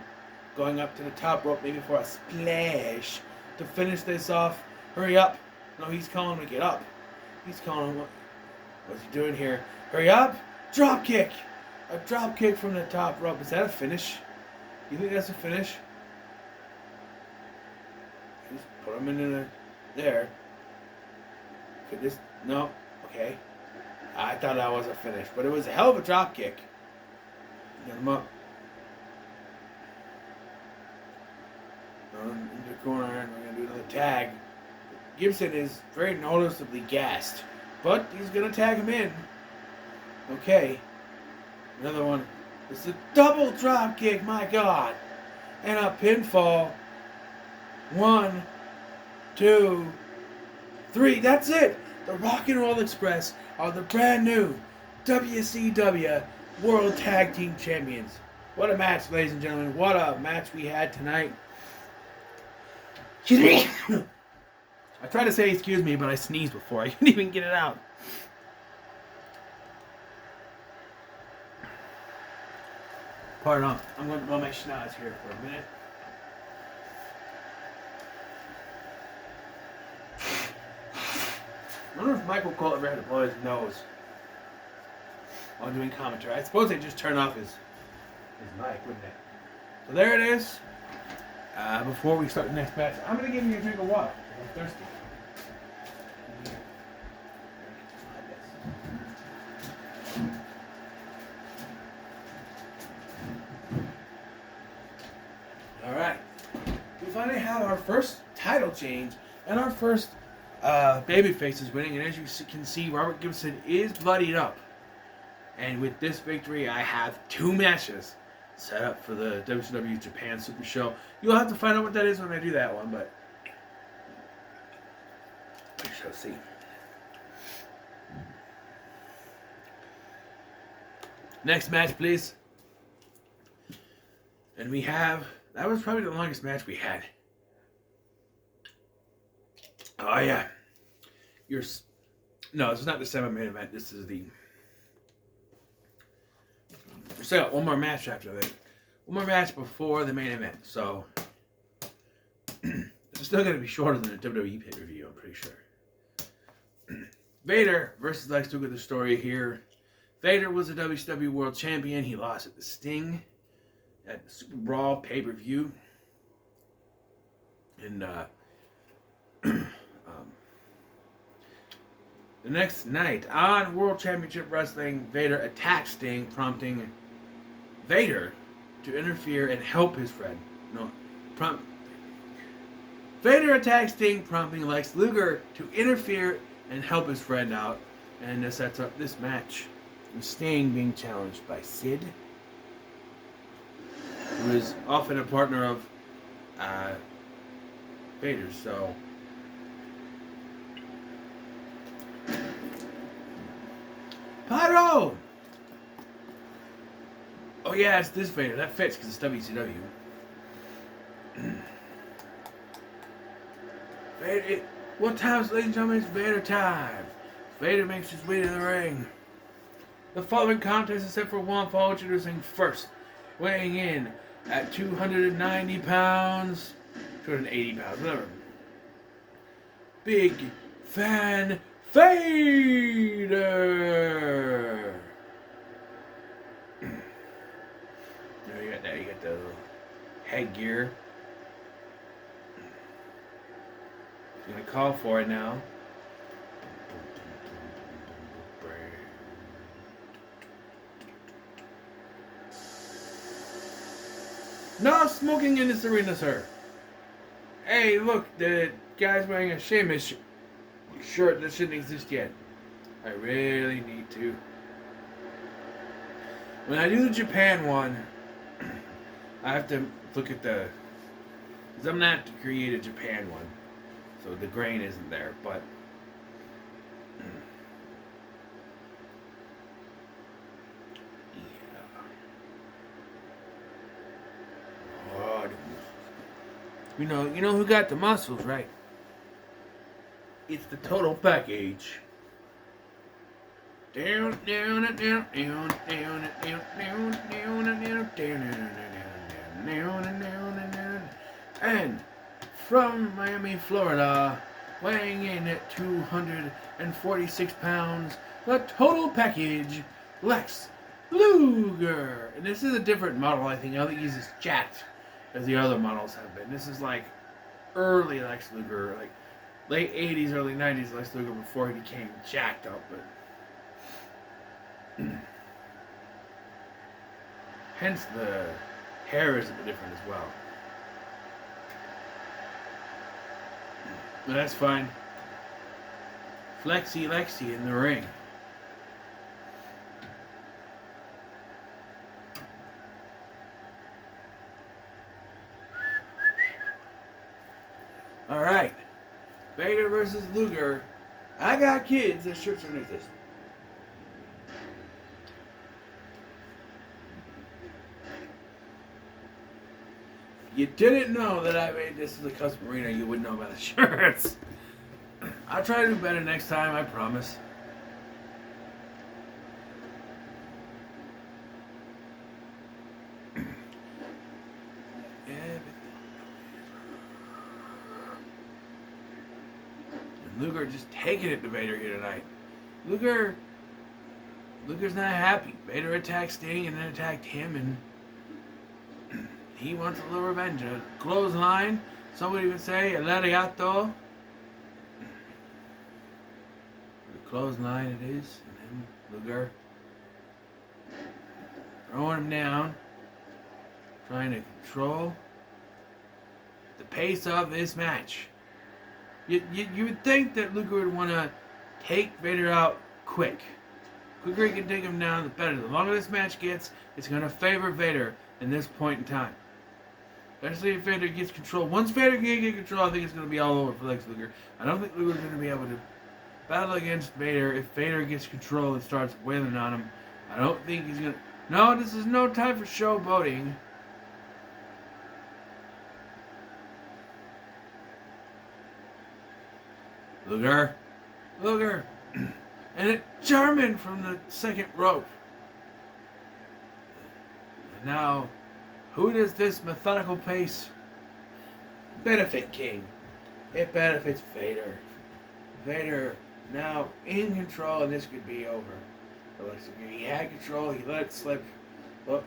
going up to the top rope, maybe for a splash to finish this off. Hurry up. No, he's calling him to get up. He's calling him. What's he doing here? Hurry up. Drop kick. A drop kick from the top rope. Is that a finish? You think that's a finish? Just put him in there. Could this? No. Okay. I thought that was a finish, but it was a hell of a drop kick. Get him up. In the corner, and we're going to do another tag. Gibson is very noticeably gassed, but he's going to tag him in. Okay. Another one. It's a double drop kick, my God. And a pinfall. 1, 2, 3. That's it. The Rock and Roll Express are the brand new WCW World Tag Team Champions. What a match, ladies and gentlemen. What a match we had tonight. Excuse me. I tried to say excuse me, but I sneezed before. I couldn't even get it out. Pardon, I'm going to blow my schnoz here for a minute. I wonder if Michael Cole ever had to blow his nose while doing commentary. I suppose they just turn off his mic, wouldn't they? So there it is. Before we start the next match, I'm going to give you a drink of water. I'm thirsty. Alright. We finally have our first title change and our first babyface is winning. And as you can see, Robert Gibson is bloodied up. And with this victory, I have 2 matches set up for the WCW Japan Super Show. You'll have to find out what that is when I do that one, but we shall see. Next match, please. And we have, that was probably the longest match we had. Oh yeah. No, this is not the semi-main event. This is the, we still got one more match after that. One more match before the main event. So, it's still going to be shorter than a WWE pay-per-view, I'm pretty sure. Vader versus Lex Luger, the story here. Vader was a WCW World Champion. He lost at the Sting at the Super Brawl pay-per-view. And, the next night on World Championship Wrestling, Vader attacked Sting, prompting Vader to interfere and help his friend. Vader attacked Sting, prompting Lex Luger to interfere and help his friend out. And this sets up this match with Sting being challenged by Sid, who is often a partner of Vader's. So, Pyro! Oh yeah, it's this Vader. That fits because it's WCW. Vader, what time, ladies and gentlemen? It's Vader time. Vader makes his way to the ring. The following contest is set for one fall, introducing first, weighing in at 290 pounds, 280 pounds, whatever. Big Fan Vader! There you got that. You got the headgear. He's gonna call for it now. No smoking in this arena, sir. Hey, look, the guy's wearing a Sheamus shirt that shouldn't exist yet. I really need to. When I do the Japan one, I have to look at the, because I'm not to create a Japan one, so the grain isn't there, but yeah. Oh, you know who got the muscles, right? It's the total package. And from Miami, Florida, weighing in at 246 pounds, the total package, Lex Luger. And this is a different model, I think. I don't think he's as jacked as the other models have been. This is like early Lex Luger, like late 80s, early 90s Lex Luger before he became jacked up. But hence the hair is a bit different as well. But that's fine. Flexi Lexi in the ring. Alright. Vader versus Luger. I got kids. There's shirts underneath this. You didn't know that I made this as a custom arena, you wouldn't know about the shirts. I'll try to do better next time, I promise. And Luger just taking it to Vader here tonight. Luger's not happy. Vader attacked Sting and then attacked him, and he wants a little revenge. A clothesline, somebody would say, a lariato. The clothesline it is, and then Luger throwing him down, trying to control the pace of this match. You would think that Luger would want to take Vader out quick. The quicker he can take him down, the better. The longer this match gets, it's going to favor Vader in this point in time. Especially if Vader gets control. Once Vader can get control, I think it's going to be all over for Lex Luger. I don't think Luger's going to be able to battle against Vader if Vader gets control and starts wailing on him. I don't think he's going to... No, this is no time for showboating. Luger. And a German from the second rope. And now, who does this methodical pace benefit, King? It benefits Vader. Vader now in control, and this could be over. He had control, he let it slip. Look,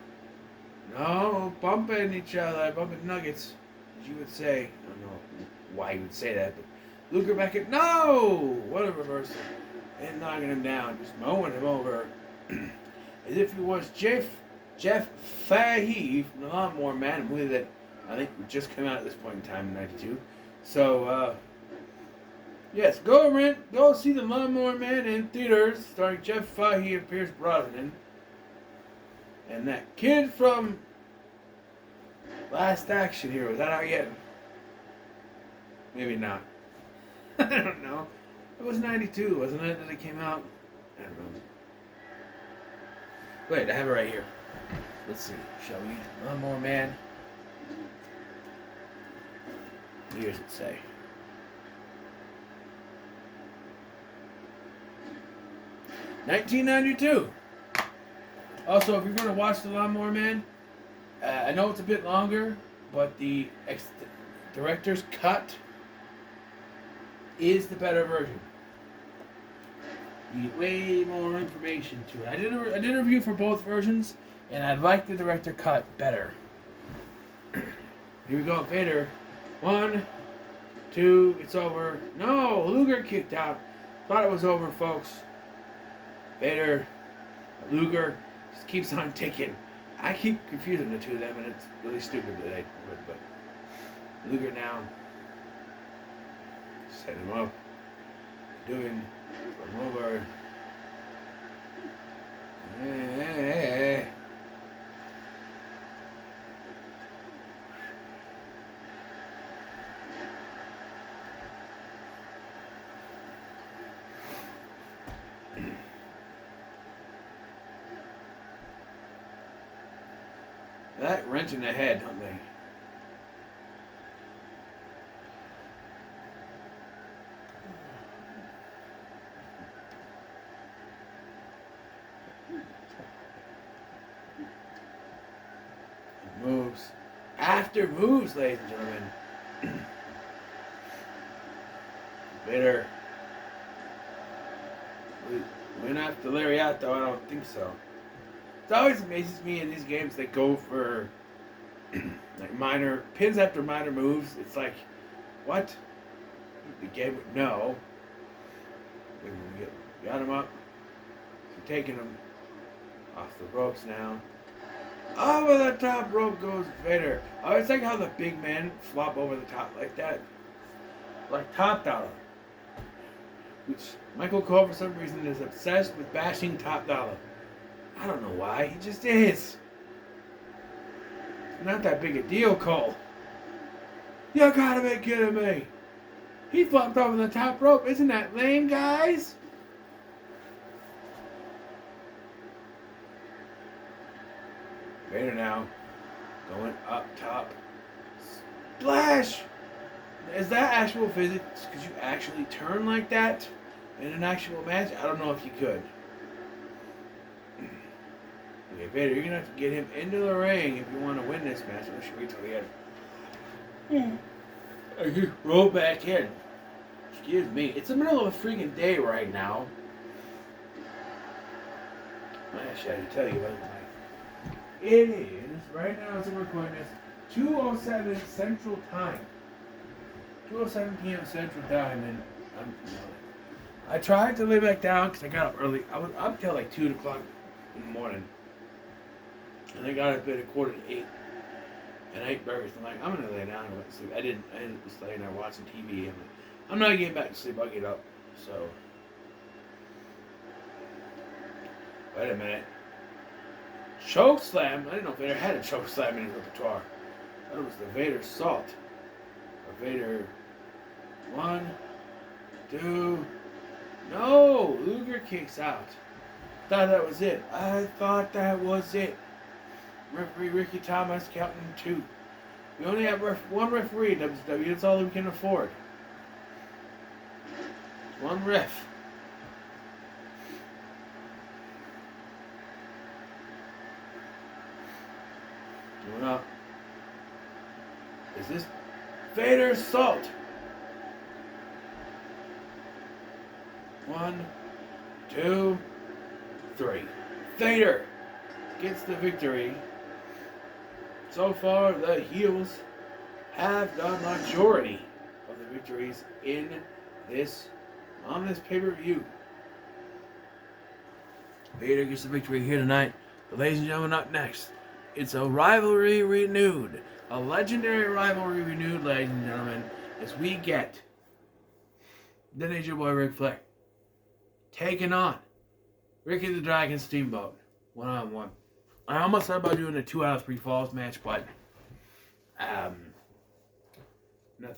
no, bumping each other, bumping nuggets, as you would say. I don't know why you would say that, but Luger back in. No! What a reversal. And knocking him down, just mowing him over. As if he was Jeff Fahey from the Lawnmower Man, a movie that I think would just come out at this point in time in 92. So, yes, go see The Lawnmower Man in theaters, starring Jeff Fahey and Pierce Brosnan. And that kid from Last Action Hero, is that out yet? Maybe not. I don't know. It was 92, wasn't it, that it came out? I don't know. Wait, I have it right here. Let's see. Shall we? Lawnmower Man. What year does it say? $1992. Also, if you're going to watch The Lawnmower Man, I know it's a bit longer, but the director's cut is the better version. You get way more information to it. I did a review for both versions, and I like the director cut better. Here we go, Vader. 1, 2, it's over. No, Luger kicked out. Thought it was over, folks. Vader, Luger, just keeps on ticking. I keep confusing the two of them, and it's really stupid that I would, but Luger now. Set him up. Doing from over. Hey. That wrench in the head, don't they? after moves, ladies and gentlemen. Vader. Win after Lariat, though? I don't think so. It always amazes me in these games they go for like minor pins after minor moves. It's like, what? The game would know. We got him up. We're taking him off the ropes now. Over the top rope goes Vader. Oh, it's like how the big men flop over the top like that. Like Top Dollar. Which Michael Cole, for some reason, is obsessed with bashing Top Dollar. I don't know why. He just is. It's not that big a deal, Cole. You gotta be kidding me. He flopped over the top rope. Isn't that lame, guys? Vader now. Going up top. Splash! Is that actual physics? Could you actually turn like that in an actual match? I don't know if you could. Okay, Vader, you're going to have to get him into the ring if you want to win this match. I should wait till the end. You roll back in. Excuse me. It's the middle of a freaking day right now. Actually, I can tell you what it is. Right now, as I'm recording this, 2:07 Central Time. 2:07 p.m. Central Time, and I tried to lay back down because I got up early. I was up till like 2 o'clock in the morning, and I got up at 7:45 and ate burgers. I'm like, I'm gonna lay down and go to sleep. I didn't just lay there watching TV. I'm not getting back to sleep. I'll get up. So wait a minute. Choke slam. I didn't know Vader had a choke slam in his repertoire. I thought it was the Vader Salt. Or Vader 1, 2. No! Luger kicks out. Thought that was it. I thought that was it. Referee Ricky Thomas counting 2. We only have one referee in WCW. That's all we can afford. One ref. Going up. Is this Vader Salt? 1, 2, 3. Vader gets the victory. So far, the heels have the majority of the victories on this pay-per-view. Vader gets the victory here tonight. But ladies and gentlemen, up next, it's a rivalry renewed. A legendary rivalry renewed, ladies and gentlemen, as we get the Nature Boy Ric Flair taking on Ricky the Dragon Steamboat, 1-on-1. I almost thought about doing a 2 out of 3 falls match, but no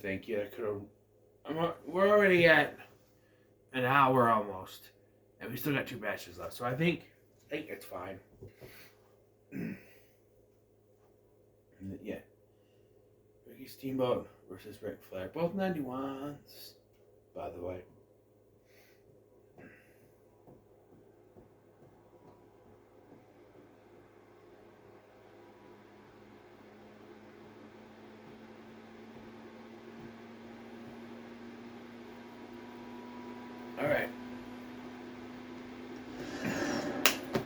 thank you. We're already at an hour almost, and we still got 2 matches left, so I think it's fine. Yeah. Ricky Steamboat versus Ric Flair. Both 91s, by the way. Alright.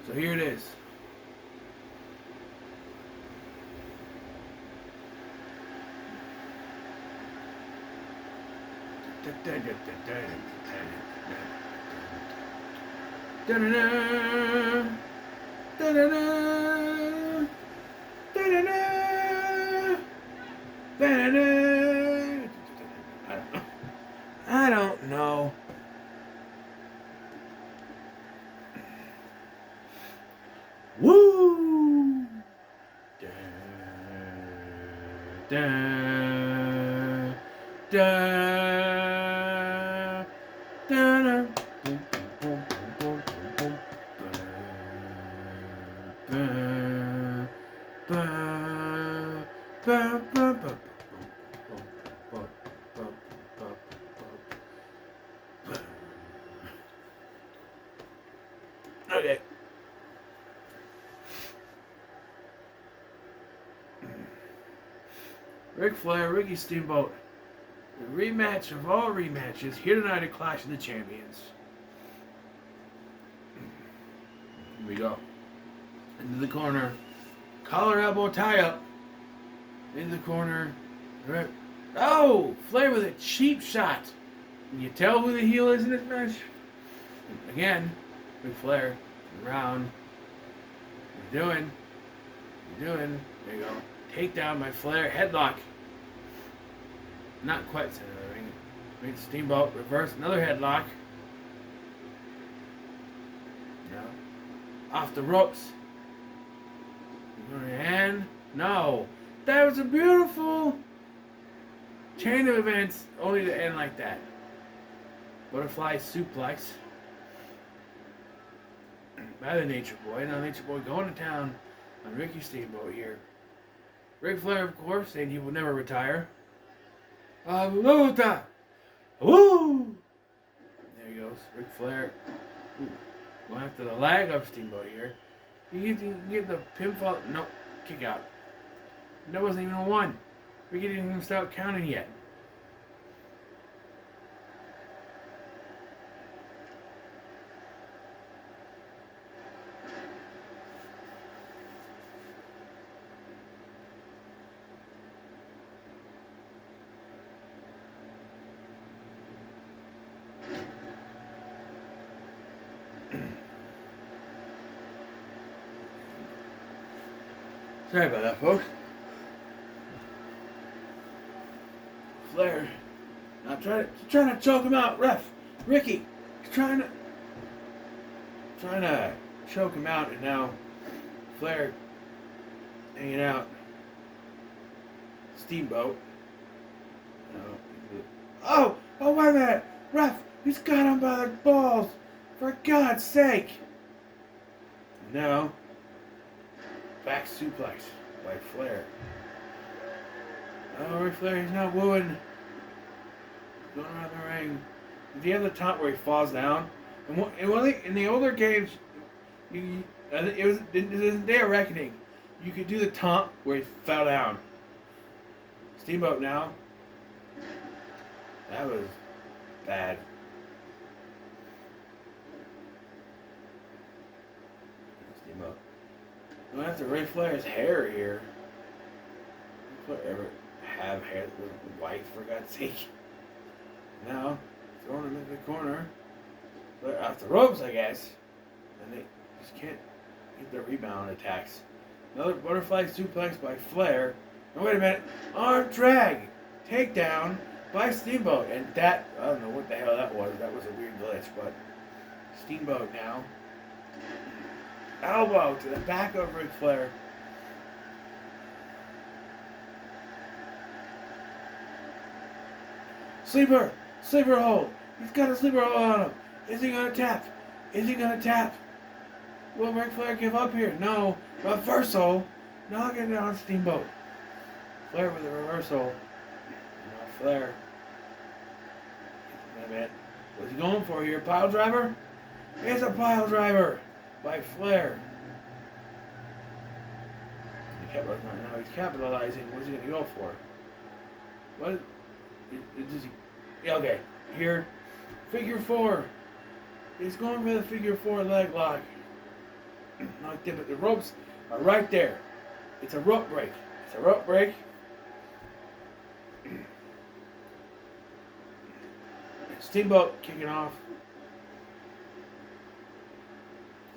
So here it is. I don't know. Woo! Okay. Ric Flair, Ricky Steamboat. The rematch of all rematches here tonight at Clash of the Champions. Here we go. Into the corner. Collar elbow tie up. Into the corner. Oh! Flair with a cheap shot. Can you tell who the heel is in this match? Again, Ric Flair. Around. What are you doing? What are you doing? There you go. Takedown by Flair. Headlock. Not quite center of the ring. Bring Steamboat. Reverse. Another headlock. No. Off the ropes. And no. That was a beautiful chain of events, only to end like that. Butterfly suplex by the Nature Boy. Now Nature Boy going to town on Ricky Steamboat here. Ric Flair, of course, saying he will never retire. Luta! Woo! There he goes. Ric Flair. Ooh. Going after the leg of Steamboat here. You get the pinfall. No, kick out. That wasn't even a 1. Ricky didn't even start counting yet. Sorry about that, folks. Flair. Now trying to choke him out, ref. Ricky. He's trying to choke him out, and now Flair hanging out. Steamboat. Oh, wait a minute. Ref, he's got him by the balls. For God's sake. Now, back suplex by Flair. Oh, Ric Flair, he's not wooing. Going around the ring. Do you have the taunt where he falls down? In the older games, it was a Day of Reckoning. You could do the taunt where he fell down. Steamboat now. That was bad. Steamboat. Going after Ric Flair's hair here. Ric Flair ever have hair that was white, for God's sake? Now, throwing him into the corner. But off the ropes, I guess. And they just can't get the rebound attacks. Another butterfly suplex by Flair. And wait a minute. Arm drag. Takedown by Steamboat. And that, I don't know what the hell that was. That was a weird glitch. But Steamboat now. Elbow to the back of Ric Flair. Sleeper hold. He's got a sleeper hold on him. Is he gonna tap? Will Ric Flair give up here? No. Reversal. Knocking down Steamboat. Flair with a reversal. Now Flair. Wait a minute. What's he going for here? Pile driver? It's a pile driver by Flair. Now he's capitalizing. What's he going to go for? What? Does he? Okay. Here. Figure 4. He's going for the figure 4 leg lock. Not but the ropes are right there. It's a rope break. Steamboat kicking off.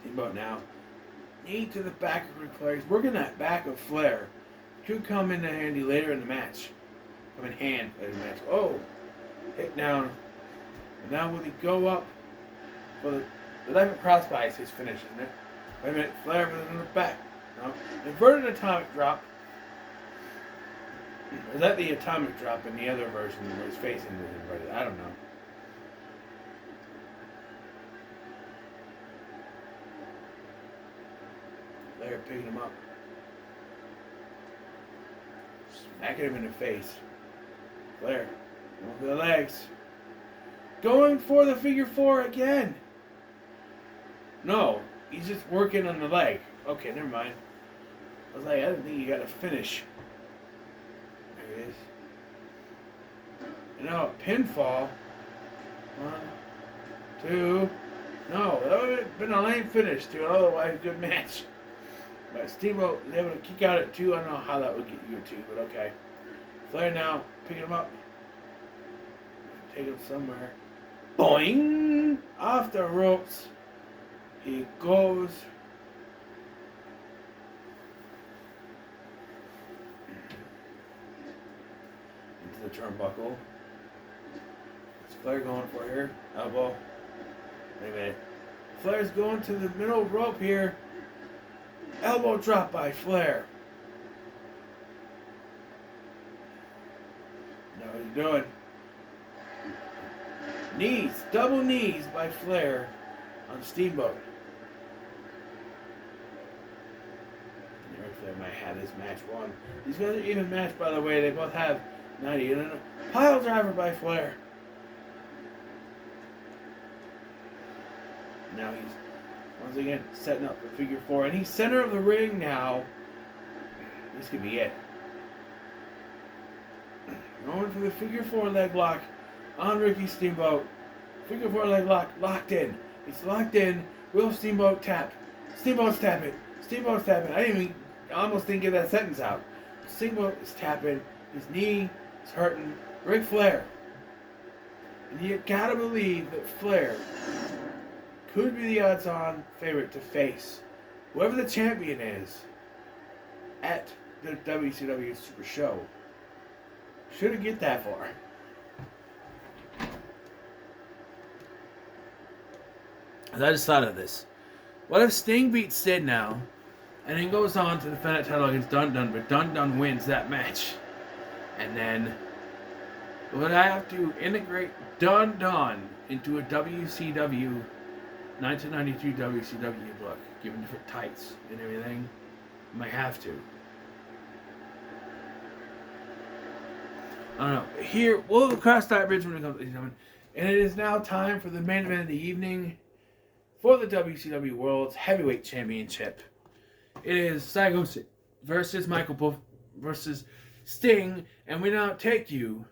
Steamboat now. Knee to the back of Ric Flair. He's working that back of Flair. Could come into handy later in the match. Come in hand later in the match. Oh. Hit down. And now will he go up for the Diamond Crossbody is his finish, isn't it? Wait a minute. Flair with another back. No. Inverted atomic drop. Is that the atomic drop in the other version where his face was inverted? I don't know. Flair picking him up. Smacking him in the face. Flair. Going for the legs. Going for the figure 4 again. No. He's just working on the leg. Okay, never mind. I was like, I didn't think you got to finish. There he is. And now a pinfall. 1, 2. No, that would have been a lame finish to an otherwise good match. But Steamboat was able to kick out at 2. I don't know how that would get you 2, but okay. Flair now picking him up. Take him somewhere. Boing! Off the ropes. He goes. Into the turnbuckle. What's Flair going for here? Elbow. Wait a minute. Flair's going to the middle rope here. Elbow drop by Flair. Now what he's doing. Knees. Double knees by Flair on Steamboat. Flair might have this match won. These guys are even match, by the way. They both have 90. And a pile driver by Flair. Now he's once again setting up for figure 4. And he's center of the ring now. This could be it. Going for the figure 4 leg lock on Ricky Steamboat. Figure 4 leg lock locked in. It's locked in. Will Steamboat tap? Steamboat's tapping. Steamboat's tapping. I almost didn't get that sentence out. Steamboat is tapping. His knee is hurting. Ric Flair. And you gotta believe that Flair could be the odds-on favorite to face whoever the champion is at the WCW Super Show. Shouldn't get that far. I just thought of this. What if Sting beats Sid now, and then goes on to defend that title against Dun Dun, but Dun Dun wins that match? And then, would I have to integrate Dun Dun into a WCW 1993 WCW look, given different tights and everything? I might have to. I don't know. Here, we'll cross that bridge when it comes, ladies and gentlemen. And it is now time for the main event of the evening for the WCW World's Heavyweight Championship. It is Psycho Sid versus Michael Buff versus Sting, and we now take you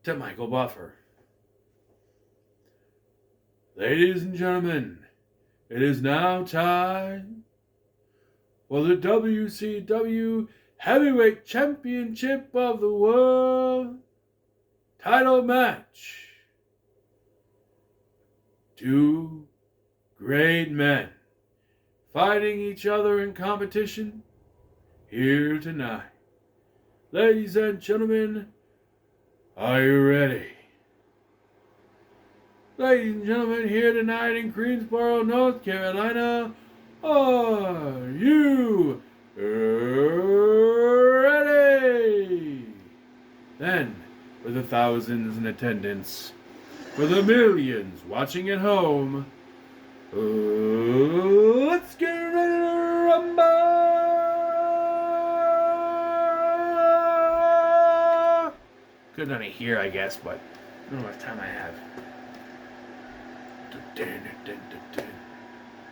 to Michael Buffer. Ladies and gentlemen, it is now time for the WCW Heavyweight Championship of the World title match. 2 great men fighting each other in competition here tonight. Ladies and gentlemen, are you ready? Ladies and gentlemen, here tonight in Greensboro, North Carolina, are you ready? Then, for the thousands in attendance, for the millions watching at home, let's get ready to rumble! Couldn't only hear, I guess, but I don't know what time I have.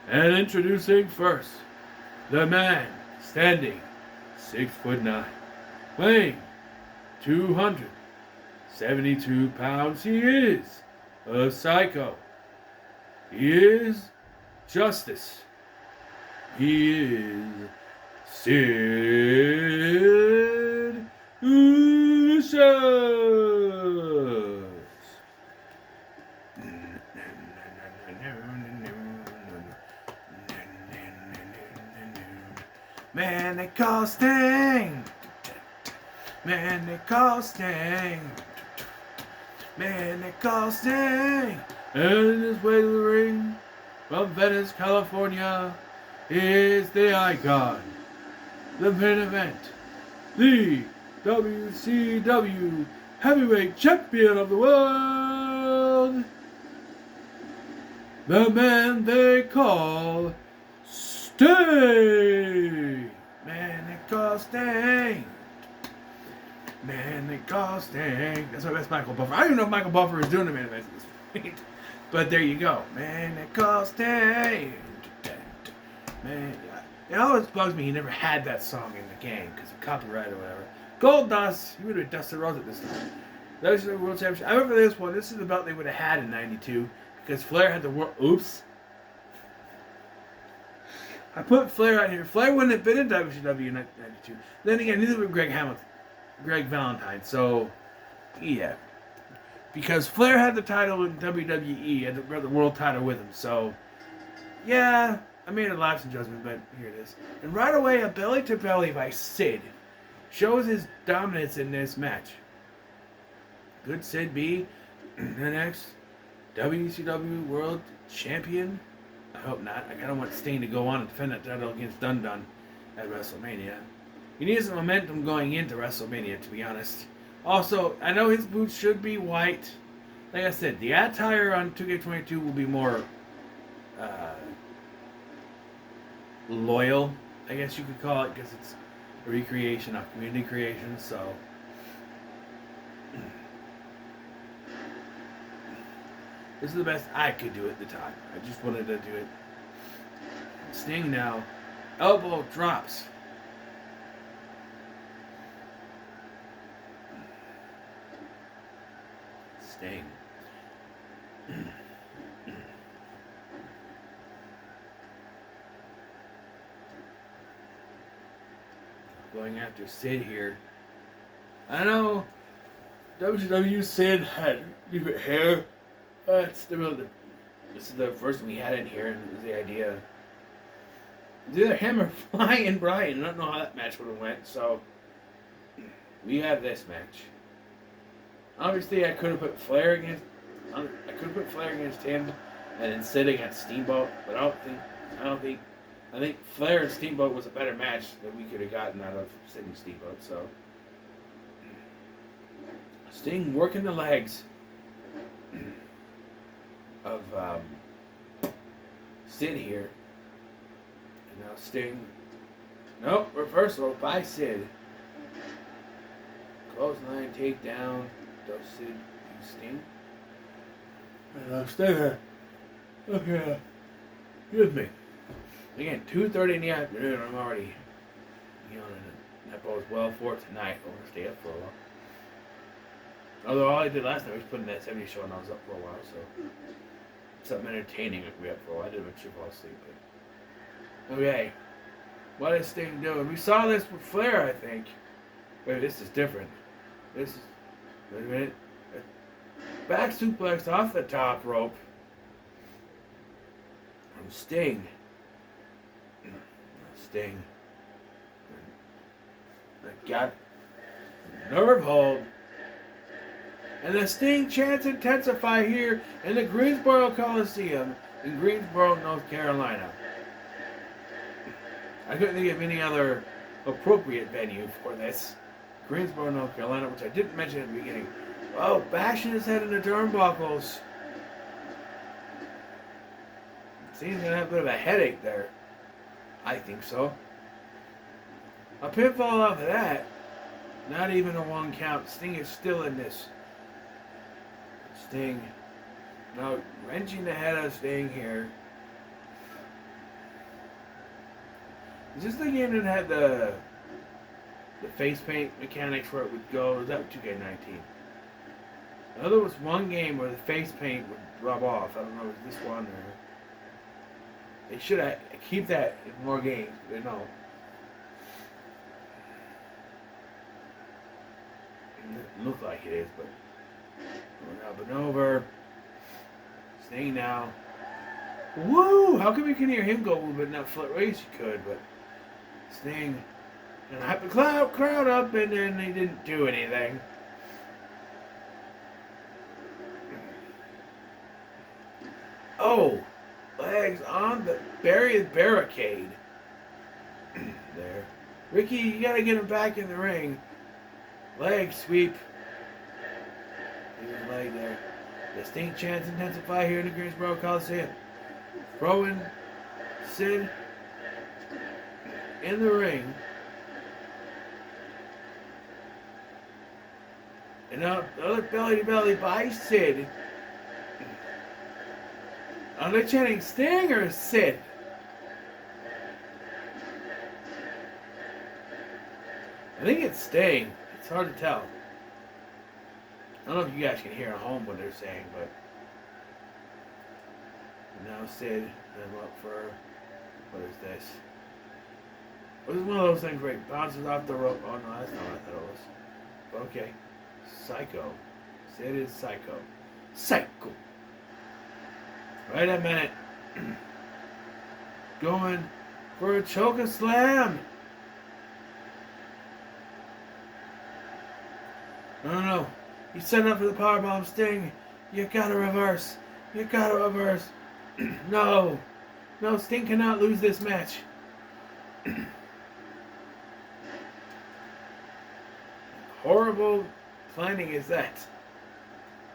And introducing first, the man standing 6'9", weighing 272 pounds. He is a psycho. He is Justice. He is Sid Vicious. Man, they call Sting. Man, they call Sting. Man, they call Sting. And his way to the ring from Venice, California is the icon, the main event, the WCW Heavyweight Champion of the World, the man they call Sting. Man, they call Sting. Man, they call Sting. That's Michael Buffer. I don't even know if Michael Buffer is doing the main event at this point. But there you go. Man, they call Sting. Man, it always bugs me he never had that song in the game because of copyright or whatever. Gold Dust. He would have been Dustin Rhodes at this time. WCW World Championship. I remember this one. This is the belt they would have had in '92 because Flair had the world. Oops. I put Flair out here. Flair wouldn't have been in WCW in '92. Then again, neither would Greg Valentine. So, yeah. Because Flair had the title in WWE and the world title with him. So, yeah, I made a lapse in judgment, but here it is. And right away, a belly-to-belly by Sid shows his dominance in this match. Could Sid be the next WCW World Champion? I hope not. I kind of want Sting to go on and defend that title against Dun Dun at WrestleMania. He needs some momentum going into WrestleMania, to be honest. Also, I know his boots should be white. Like I said, the attire on 2K22 will be more loyal, I guess you could call it, because it's a recreation of community creation, so... This is the best I could do at the time. I just wanted to do it. Sting now. Elbow drops. Sting. Going after Sid here. I know WCW Sid had different hair. This is the first one we had in here, and it was the idea. It's either him or Flying Brian. I don't know how that match would have went, so we have this match. Obviously, I could have put Flair against him, and then Sid against Steamboat. But I think Flair and Steamboat was a better match that we could have gotten out of Sid and Steamboat. So Sting working the legs of Sid here. And now Sting. Nope, reversal by Sid. Clothesline, takedown. Does Sid use Sting? And Sting here. Okay. Excuse me. Again, 2:30 in the afternoon. I'm already yawning. That bodes well for tonight. I'm gonna stay up for a while. Although all I did last night was putting that 70 show and I was up for a while, so something entertaining would be up for a while. I didn't eventually fall asleep, but okay. What is Sting doing? We saw this with Flair, I think. Wait, this is different. Wait a minute. Back suplex off the top rope from Sting. Sting. Got nerve hold. And the Sting chants intensify here in the Greensboro Coliseum in Greensboro, North Carolina. I couldn't think of any other appropriate venue for this. Greensboro, North Carolina, which I didn't mention at the beginning. Oh, bashing his head into turnbuckles. Sting's gonna have a bit of a headache there. I think so. A pinfall off of that. Not even a 1 count. Sting is still in this. Sting. Now wrenching the head of Sting here. Is this the game that had the face paint mechanics where it would go? Or was that 2K19? I know there was one game where the face paint would rub off. I don't know if this one or... They should keep that in more games. They know. It looks like it is, but going up and over. Sting now. Woo! How come you can hear him go a little bit? Not Foot Race you could, but Sting. And hype the crowd up, and then they didn't do anything. Oh! Legs on the barricade. There. Ricky, you gotta get him back in the ring. Leg sweep. Here's the leg there. The Sting chants intensify here in the Greensboro Coliseum. Throwing Sid in the ring. And now another belly to belly by Sid. Are they chanting Sting or Sid? I think it's Sting. hard to tell. I don't know if you guys can hear at home what they're saying, but now Sid, them up for, what is this? It was one of those things where it bounces off the rope. Oh no, that's not what I thought it was. But okay. Psycho. Sid is Psycho. Psycho. Wait a minute. Going for a choke slam. No. He's setting up for the powerbomb. Sting. You gotta reverse. You gotta reverse. No. No, Sting cannot lose this match. Horrible planning is that.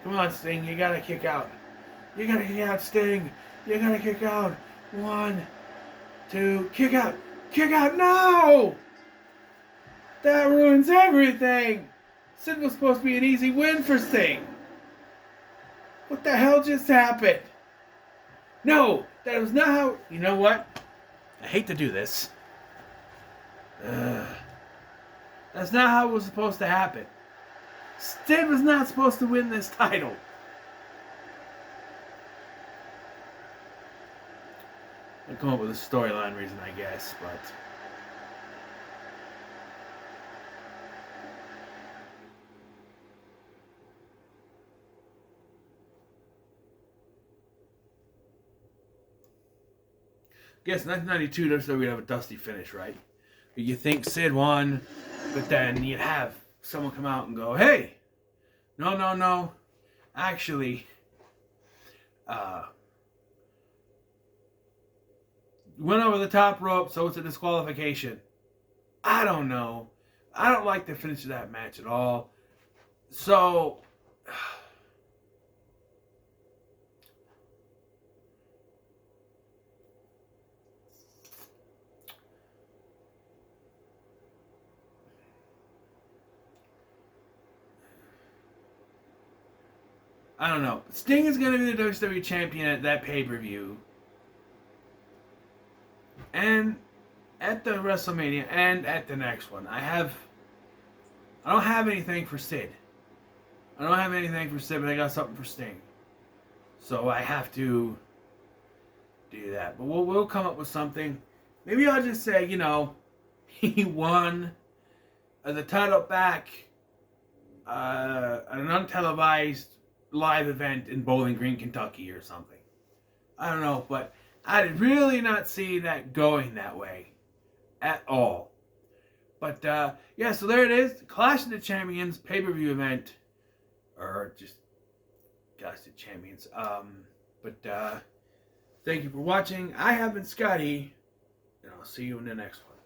Come on, Sting. You gotta kick out. You gotta kick out, Sting. You gotta kick out. 1, 2, kick out. Kick out. No! That ruins everything. Sid was supposed to be an easy win for Sting. What the hell just happened? No, that was not how... You know what? I hate to do this. That's not how it was supposed to happen. Sid was not supposed to win this title. I'll come up with a storyline reason, I guess, but... I guess 1992 WWE would have a dusty finish, right? You think Sid won, but then you'd have someone come out and go, hey, no, actually, went over the top rope, so it's a disqualification. I don't know. I don't like the finish of that match at all. So... I don't know. Sting is going to be the WCW champion at that pay-per-view. And at the WrestleMania and at the next one. I don't have anything for Sid. I don't have anything for Sid, but I got something for Sting. So I have to do that. But we'll come up with something. Maybe I'll just say, he won the title back at an untelevised live event in Bowling Green, Kentucky or something. I don't know, but I did really not see that going that way at all. But yeah, so there it is. Clash of the Champions pay-per-view event. Or just Clash of the Champions. But thank you for watching. I have been Scotty, and I'll see you in the next one.